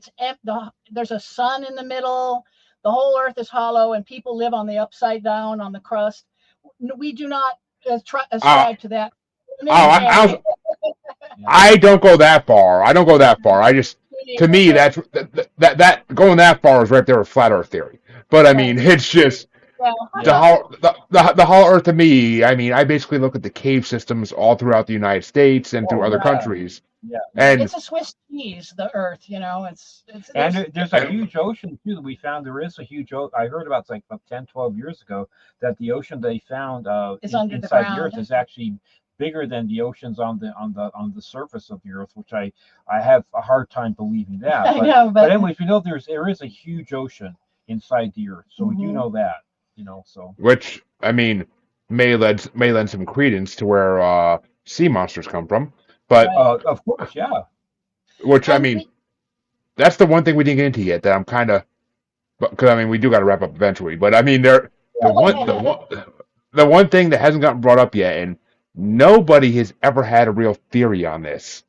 there's a sun in the middle, the whole Earth is hollow, and people live on the upside down on the crust. We do not uh, ascribe to that in oh any way. Yeah. I don't go that far. I don't go that far. I just to me Okay, that's that going that far is right there with flat Earth theory. But I mean right. it's just Yeah. Yeah. the Hollow Earth to me. I mean I basically look at the cave systems all throughout the United States and through Oh other Right. yeah. countries, Yeah. Yeah. and It's a Swiss cheese, the Earth. It's And there's there's a and huge ocean too that we found. There is a huge I heard about like about 10, 12 years ago that the ocean they found is under the inside the ground. Earth is actually bigger than the oceans on the surface of the Earth, which I have a hard time believing that. I know, But but anyways, we know there is a huge ocean inside the Earth, so we do mhm. know that. So which I mean may lend some credence to where sea monsters come from, but Right. of course, yeah. which I And mean we that's the one thing we didn't get into yet that I'm kind of because I mean we do got to wrap up eventually, but I mean there the one the one the one thing that hasn't gotten brought up yet, and nobody has ever had a real theory on this.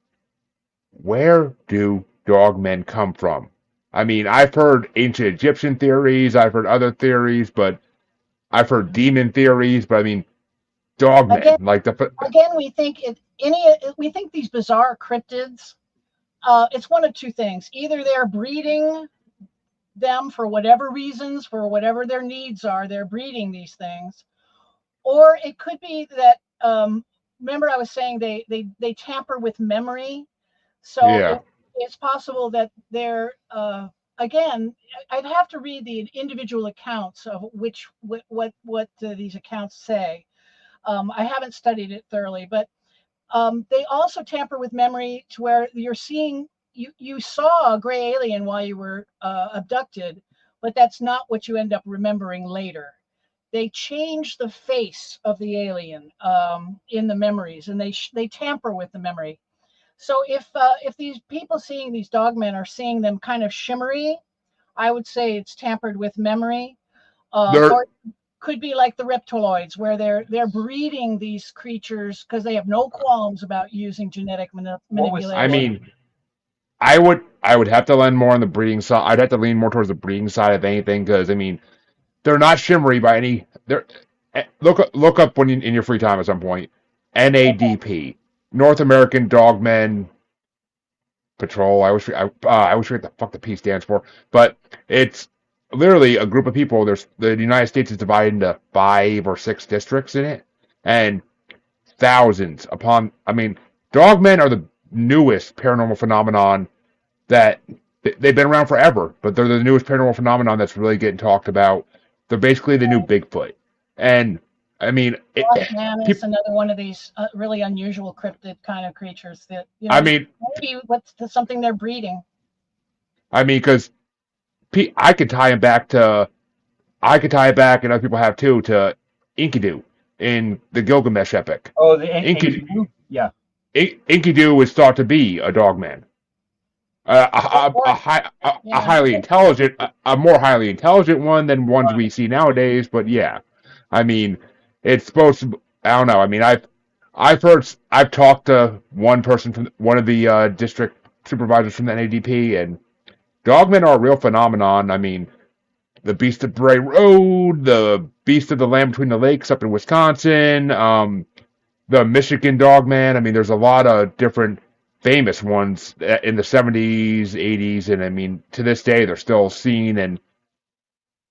Where do dogmen come from? I mean, I've heard ancient Egyptian theories, I've heard other theories, but I've heard demon theories, but I mean, again dogmen, like the again we think these bizarre cryptids. It's one of two things: either they're breeding them for whatever reasons, for whatever their needs are, they're breeding these things, or it could be that remember I was saying they tamper with memory. So yeah, it's possible that they're again. I'd have to read the individual accounts of what these accounts say. I haven't studied it thoroughly, but they also tamper with memory to where you're seeing you saw a gray alien while you were abducted, but that's not what you end up remembering later. They change the face of the alien in the memories, and they tamper with the memory. So if these people seeing these dogmen are seeing them kind of shimmery, I would say it's tampered with memory, There, or could be like the reptiloids, where they're breeding these creatures because they have no qualms about using genetic manipulation. I mean, I would have to lean more on the breeding side. I'd have to lean more towards the breeding side of anything because I mean they're not shimmery by any. They're look up when in your free time at some point. NADP, North American Dogmen Patrol. I wish what the fuck the P stands for, but it's literally a group of people. There's the United States is divided into 5 or 6 districts in it, and thousands upon. I mean, dogmen are the newest paranormal phenomenon that they've been around forever, but they're the newest paranormal phenomenon that's really getting talked about. They're basically the new Bigfoot, and I mean, Man is another one of these really unusual cryptid kind of creatures that I mean, maybe what's something they're breeding. because I could tie him back to I could tie it back, and other people have too, to Enkidu in the Gilgamesh epic. Oh, the Enkidu, yeah. Enkidu is thought to be a dogman. A highly intelligent, a more highly intelligent one than ones we see nowadays. But yeah, I mean, it's supposed to. I don't know. I mean, I've talked to one person from one of the district supervisors from the NADP, and dogmen are a real phenomenon. I mean, the Beast of Bray Road, the Beast of the Land Between the Lakes up in Wisconsin, the Michigan Dogman. I mean, there's a lot of different famous ones in the 70s, 80s, and I mean, to this day, they're still seen, and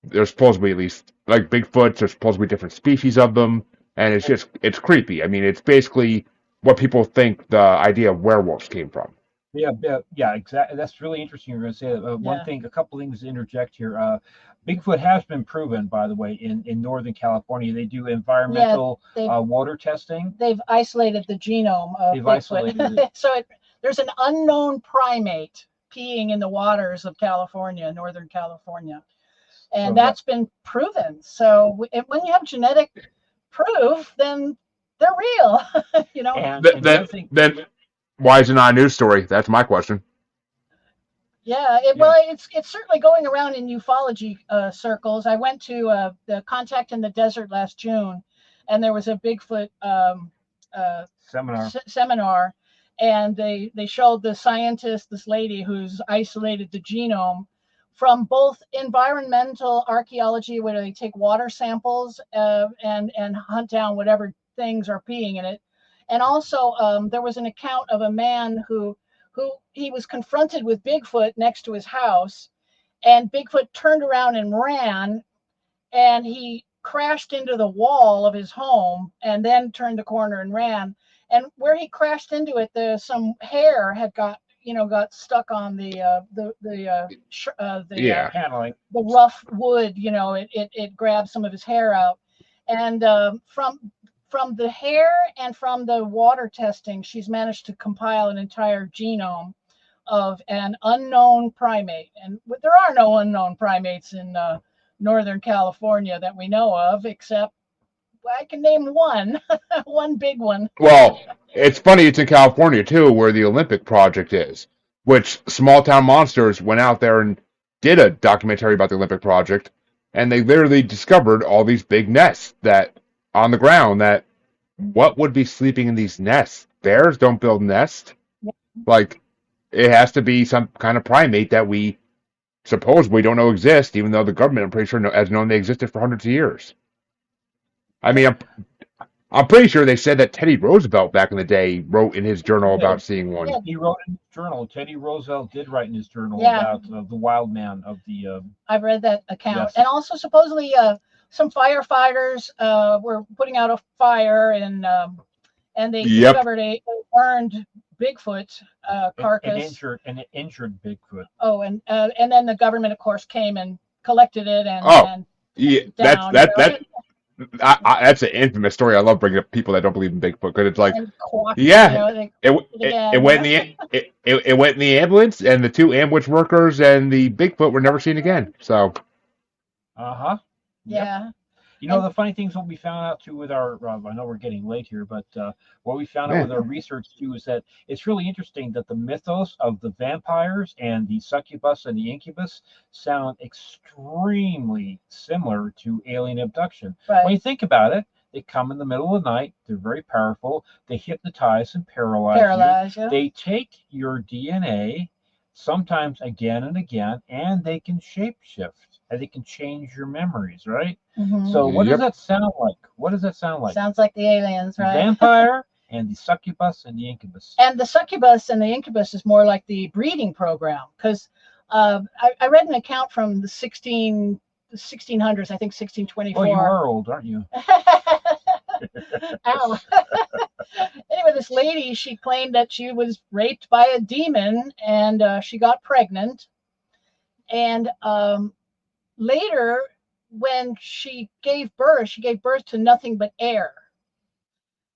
there's supposed to be at least, like Bigfoot, there's supposed to be different species of them, and it's creepy. I mean, it's basically what people think the idea of werewolves came from. Yeah, exactly. That's really interesting. You're going to say that. One thing, a couple things to interject here. Bigfoot has been proven, by the way, in Northern California. They do environmental water testing. They've isolated the genome of They've Bigfoot. isolated it. So there's an unknown primate peeing in the waters of California, Northern California. And that's been proven. So when you have genetic proof, then they're real, you know. Then why is it not a news story? That's my question. Yeah, it's certainly going around in ufology circles. I went to the Contact in the Desert last June, and there was a Bigfoot seminar, and they showed the scientist, this lady who's isolated the genome from both environmental archaeology, where they take water samples and hunt down whatever things are peeing in it, and also there was an account of a man who he was confronted with Bigfoot next to his house, and Bigfoot turned around and ran, and he crashed into the wall of his home and then turned the corner and ran. And where he crashed into it, some hair had got stuck on the paneling, the rough wood. It grabbed some of his hair out, and from the hair and from the water testing, she's managed to compile an entire genome of an unknown primate. And there are no unknown primates in Northern California that we know of, except I can name one, one big one. Well, it's funny, it's in California too, where the Olympic project is, which Small Town Monsters went out there and did a documentary about the Olympic project, and they literally discovered all these big nests that on the ground. That what would be sleeping in these nests? Bears don't build nests. Like, it has to be some kind of primate that we supposedly don't know exist, even though the government, I'm pretty sure, has known they existed for hundreds of years. I mean, I'm pretty sure they said that Teddy Roosevelt back in the day wrote in his journal about seeing one. He wrote in his journal. Teddy Roosevelt did write in his journal about the wild man of the. I've read that account, and also supposedly some firefighters were putting out a fire, and they discovered a burned Bigfoot carcass. An injured Bigfoot. Oh, and then the government, of course, came and collected it and. Yeah, That's an infamous story. I love bringing up people that don't believe in Bigfoot because it's like, And quack, yeah, they it it it again, went in it went in the ambulance, and the two ambulance workers and the Bigfoot were never seen again. So Uh-huh. Yep. Yeah. You know, And the funny things what we found out too with our, I know we're getting late here, but what we found out with man, our research too is that it's really interesting that the mythos of the vampires and the succubus and the incubus sound extremely similar to alien abduction. When you right, think about it, they come in the middle of the night, they're very powerful, they hypnotize and paralyze you, paralyze you. they take your DNA sometimes again and again, and they can shapeshift and they can change your memories, right? Hmm. So what does yep. that sound like? What does that sound like? Sounds like the aliens, right? Vampire and the succubus and the incubus. And the succubus and the incubus is more like the breeding program because I read an account from the 1600s, I think Well, you 1624. are old, aren't you? Ow. Anyway, this lady, she claimed that she was raped by a demon and she got pregnant. And later, when she gave birth to nothing but air.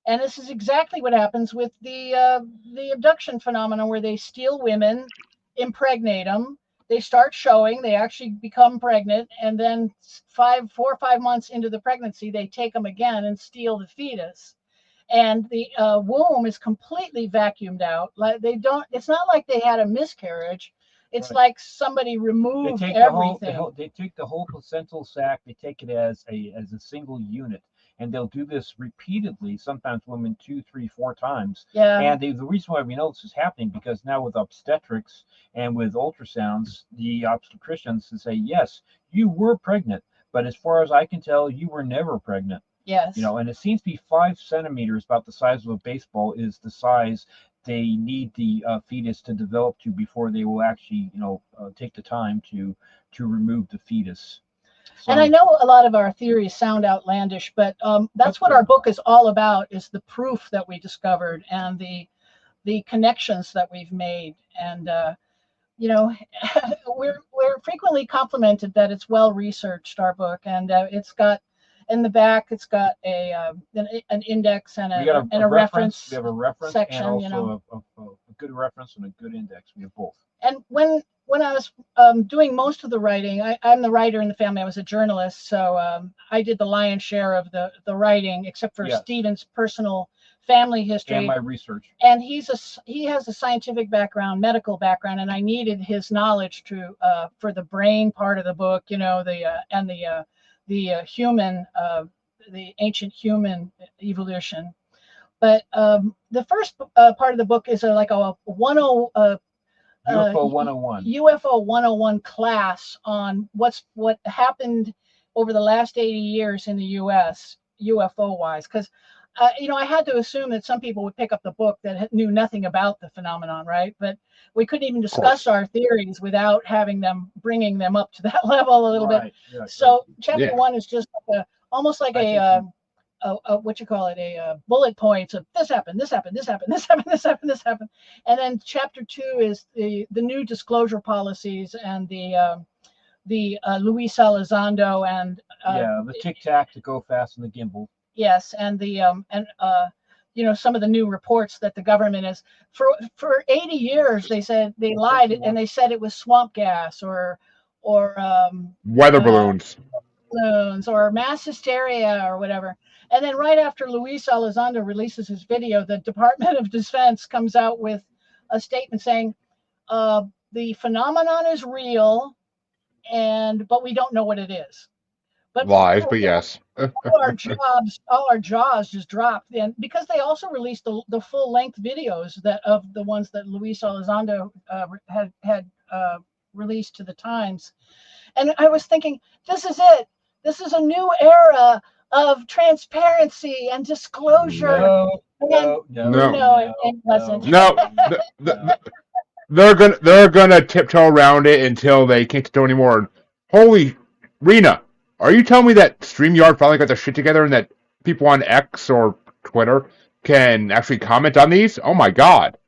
And this is exactly what happens with the abduction phenomenon, where they steal women, impregnate them, they start showing, they actually become pregnant, and then 4 or 5 months into the pregnancy, they take them again and steal the fetus. And the womb is completely vacuumed out. Like they don't. It's not like they had a miscarriage. It's Right. like somebody They removed take everything. they take the whole placental sac, they take it as a single unit, and they'll do this repeatedly. Sometimes women 2, 3, 4 times. Yeah. And the reason why we know this is happening because now with obstetrics and with ultrasounds, the obstetricians say yes, you were pregnant, but as far as I can tell, you were never pregnant. Yes. You know, and it seems to be 5 centimeters, about the size of a baseball, is the size they need the fetus to develop to before they will actually, take the time to remove the fetus. And I So know a lot of our theories sound outlandish, but that's what our book is all about: is the proof that we discovered and the connections that we've made. And you know, we're frequently complimented that it's well researched, our book, and it's got in the back, it's got an index and we got a reference. We have a reference section, and also a good reference and a good index. We have both. And when I was doing most of the writing, I'm the writer in the family. I was a journalist, so I did the lion's share of the writing, except for Stephen's personal family history and my research. And he has a scientific background, medical background, and I needed his knowledge to for the brain part of the book, the human, the ancient human evolution. But the first part of the book is like a UFO 101. UFO 101 class on what happened over the last 80 years in the U.S. UFO wise, because I had to assume that some people would pick up the book that knew nothing about the phenomenon, right? But we couldn't even discuss our theories without bringing them up to that level a little bit. Yeah, so chapter 1 is just almost like a what you call it, a bullet points of this happened, this happened, this happened, this happened, this happened, this happened. And then chapter 2 is the new disclosure policies and the Luis Elizondo and the tic tac to go fast and the gimbal. Yes, and the some of the new reports that the government is for 80 years they said they lied and they said it was swamp gas or weather balloons or mass hysteria or whatever. And then right after Luis Elizondo releases his video, the Department of Defense comes out with a statement saying the phenomenon is real, but we don't know what it is. But lies, but yes. all our jaws just dropped. And because they also released the full-length videos of the ones that Luis Elizondo had released to the Times. And I was thinking, this is it. This is a new era of transparency and disclosure. No, it wasn't. No, they're gonna tiptoe around it until they can't tiptoe anymore. Holy, Rena, are you telling me that StreamYard finally got their shit together and that people on X or Twitter can actually comment on these? Oh my god,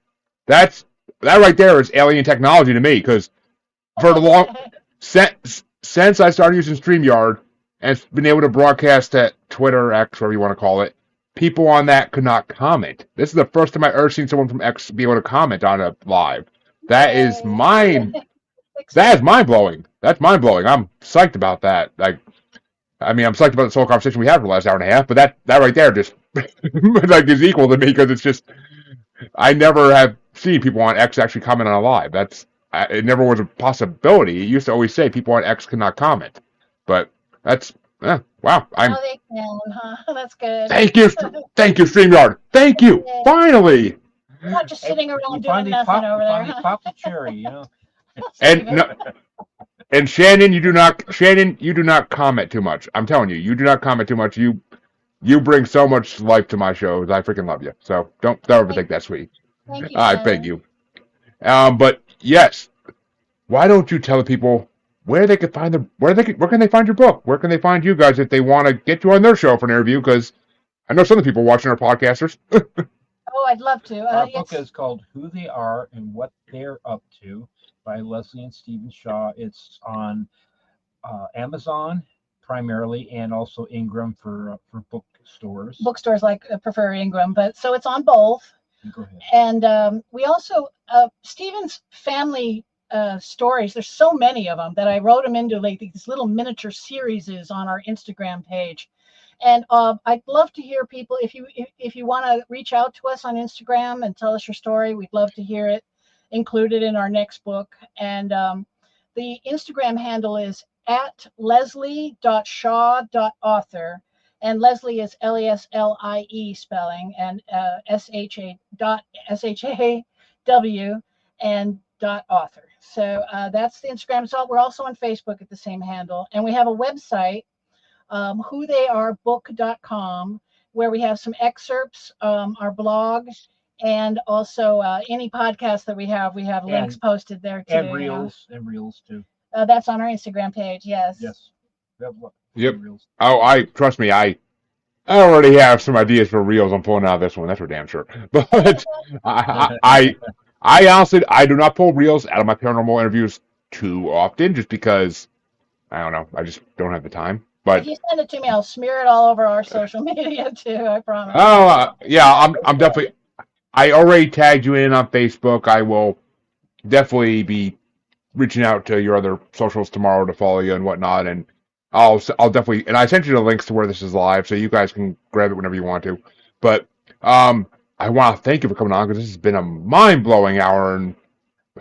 that right there is alien technology to me. Because for the long since I started using StreamYard and it's been able to broadcast at Twitter, X, whatever you want to call it, people on that could not comment. This is the first time I've ever seen someone from X be able to comment on a live. That is Yay. mind. That is Exciting. mind blowing. That's mind blowing. I'm psyched about that. Like, I mean, I'm psyched about this whole conversation we had for the last hour and a half. But that right there just like is equal to me because it's just I never have seen people on X actually comment on a live. It never was a possibility. It used to always say people on X cannot comment, but that's wow. Now they can, huh? That's good. Thank you, StreamYard. Thank you. Yay. Finally. Not just sitting around You doing finally nothing over there. finally popped the cherry, you know. And no, and Shannon, you do not comment too much. I'm telling you, you do not comment too much. You bring so much life to my shows. I freaking love you. So don't ever think that's sweet. Thank you. I beg you. But yes, why don't you tell the people where they can find where can they find your book? Where can they find you guys if they want to get you on their show for an interview? Because I know some of the people watching are podcasters. Oh, I'd love to. Our book is called Who They Are and What They're Up To by Leslie and Stephen Shaw. It's on Amazon primarily, and also Ingram for bookstores. Bookstores prefer Ingram, but so it's on both. Go ahead. And we also Stephen's family stories. There's so many of them that I wrote them into like these little miniature series on our Instagram page. And I'd love to hear people if you want to reach out to us on Instagram and tell us your story. We'd love to hear it included in our next book. And the Instagram handle is at leslie.shaw.author. And Leslie is Leslie spelling, and SHAW and .author. So that's the Instagram. So we're also on Facebook at the same handle. And we have a website, whotheyarebook.com, where we have some excerpts, our blog, and also any podcast that we have links posted there too. And reels too. That's on our Instagram page. Yes. Yes. Yep. Oh, trust me, I already have some ideas for reels. I'm pulling out of this one. That's for damn sure. But I honestly do not pull reels out of my paranormal interviews too often, just because I don't know. I just don't have the time. But if you send it to me, I'll smear it all over our social media too. I promise. Oh yeah, I'm definitely. I already tagged you in on Facebook. I will definitely be reaching out to your other socials tomorrow to follow you and whatnot, and I'll definitely, and I sent you the links to where this is live, so you guys can grab it whenever you want to. But I want to thank you for coming on, because this has been a mind-blowing hour and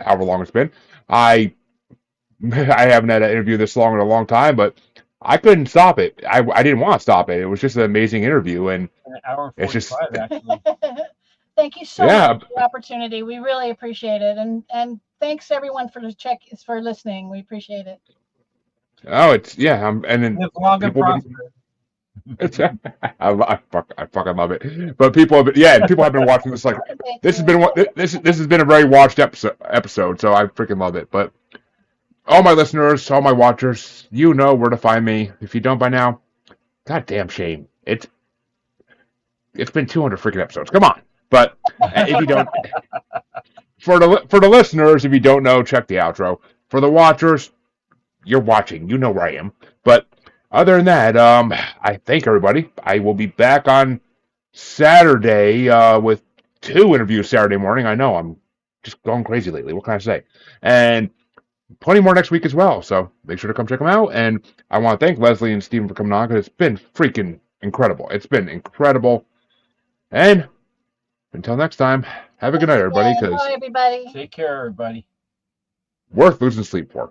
however long it's been. I haven't had an interview this long in a long time, but I couldn't stop it. I didn't want to stop it. It was just an amazing interview, and an hour and 45 actually. Thank you so much for the opportunity. We really appreciate it, and thanks everyone for listening. We appreciate it. Oh, and then live long and prosper. I fucking love it. But people have been watching this. Like, this has been a very watched episode, so I freaking love it. But all my listeners, all my watchers, you know where to find me. If you don't by now, goddamn shame. It's been 200 freaking episodes. Come on. But if you don't, for the listeners, if you don't know, check the outro. For the watchers, you're watching. You know where I am. But other than that, I thank everybody. I will be back on Saturday with 2 interviews Saturday morning. I know I'm just going crazy lately. What can I say? And plenty more next week as well. So make sure to come check them out. And I want to thank Leslie and Stephen for coming on, because it's been freaking incredible. It's been incredible. And until next time, have a good night, everybody. Bye, everybody. Take care, everybody. Worth losing sleep for.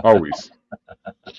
Always.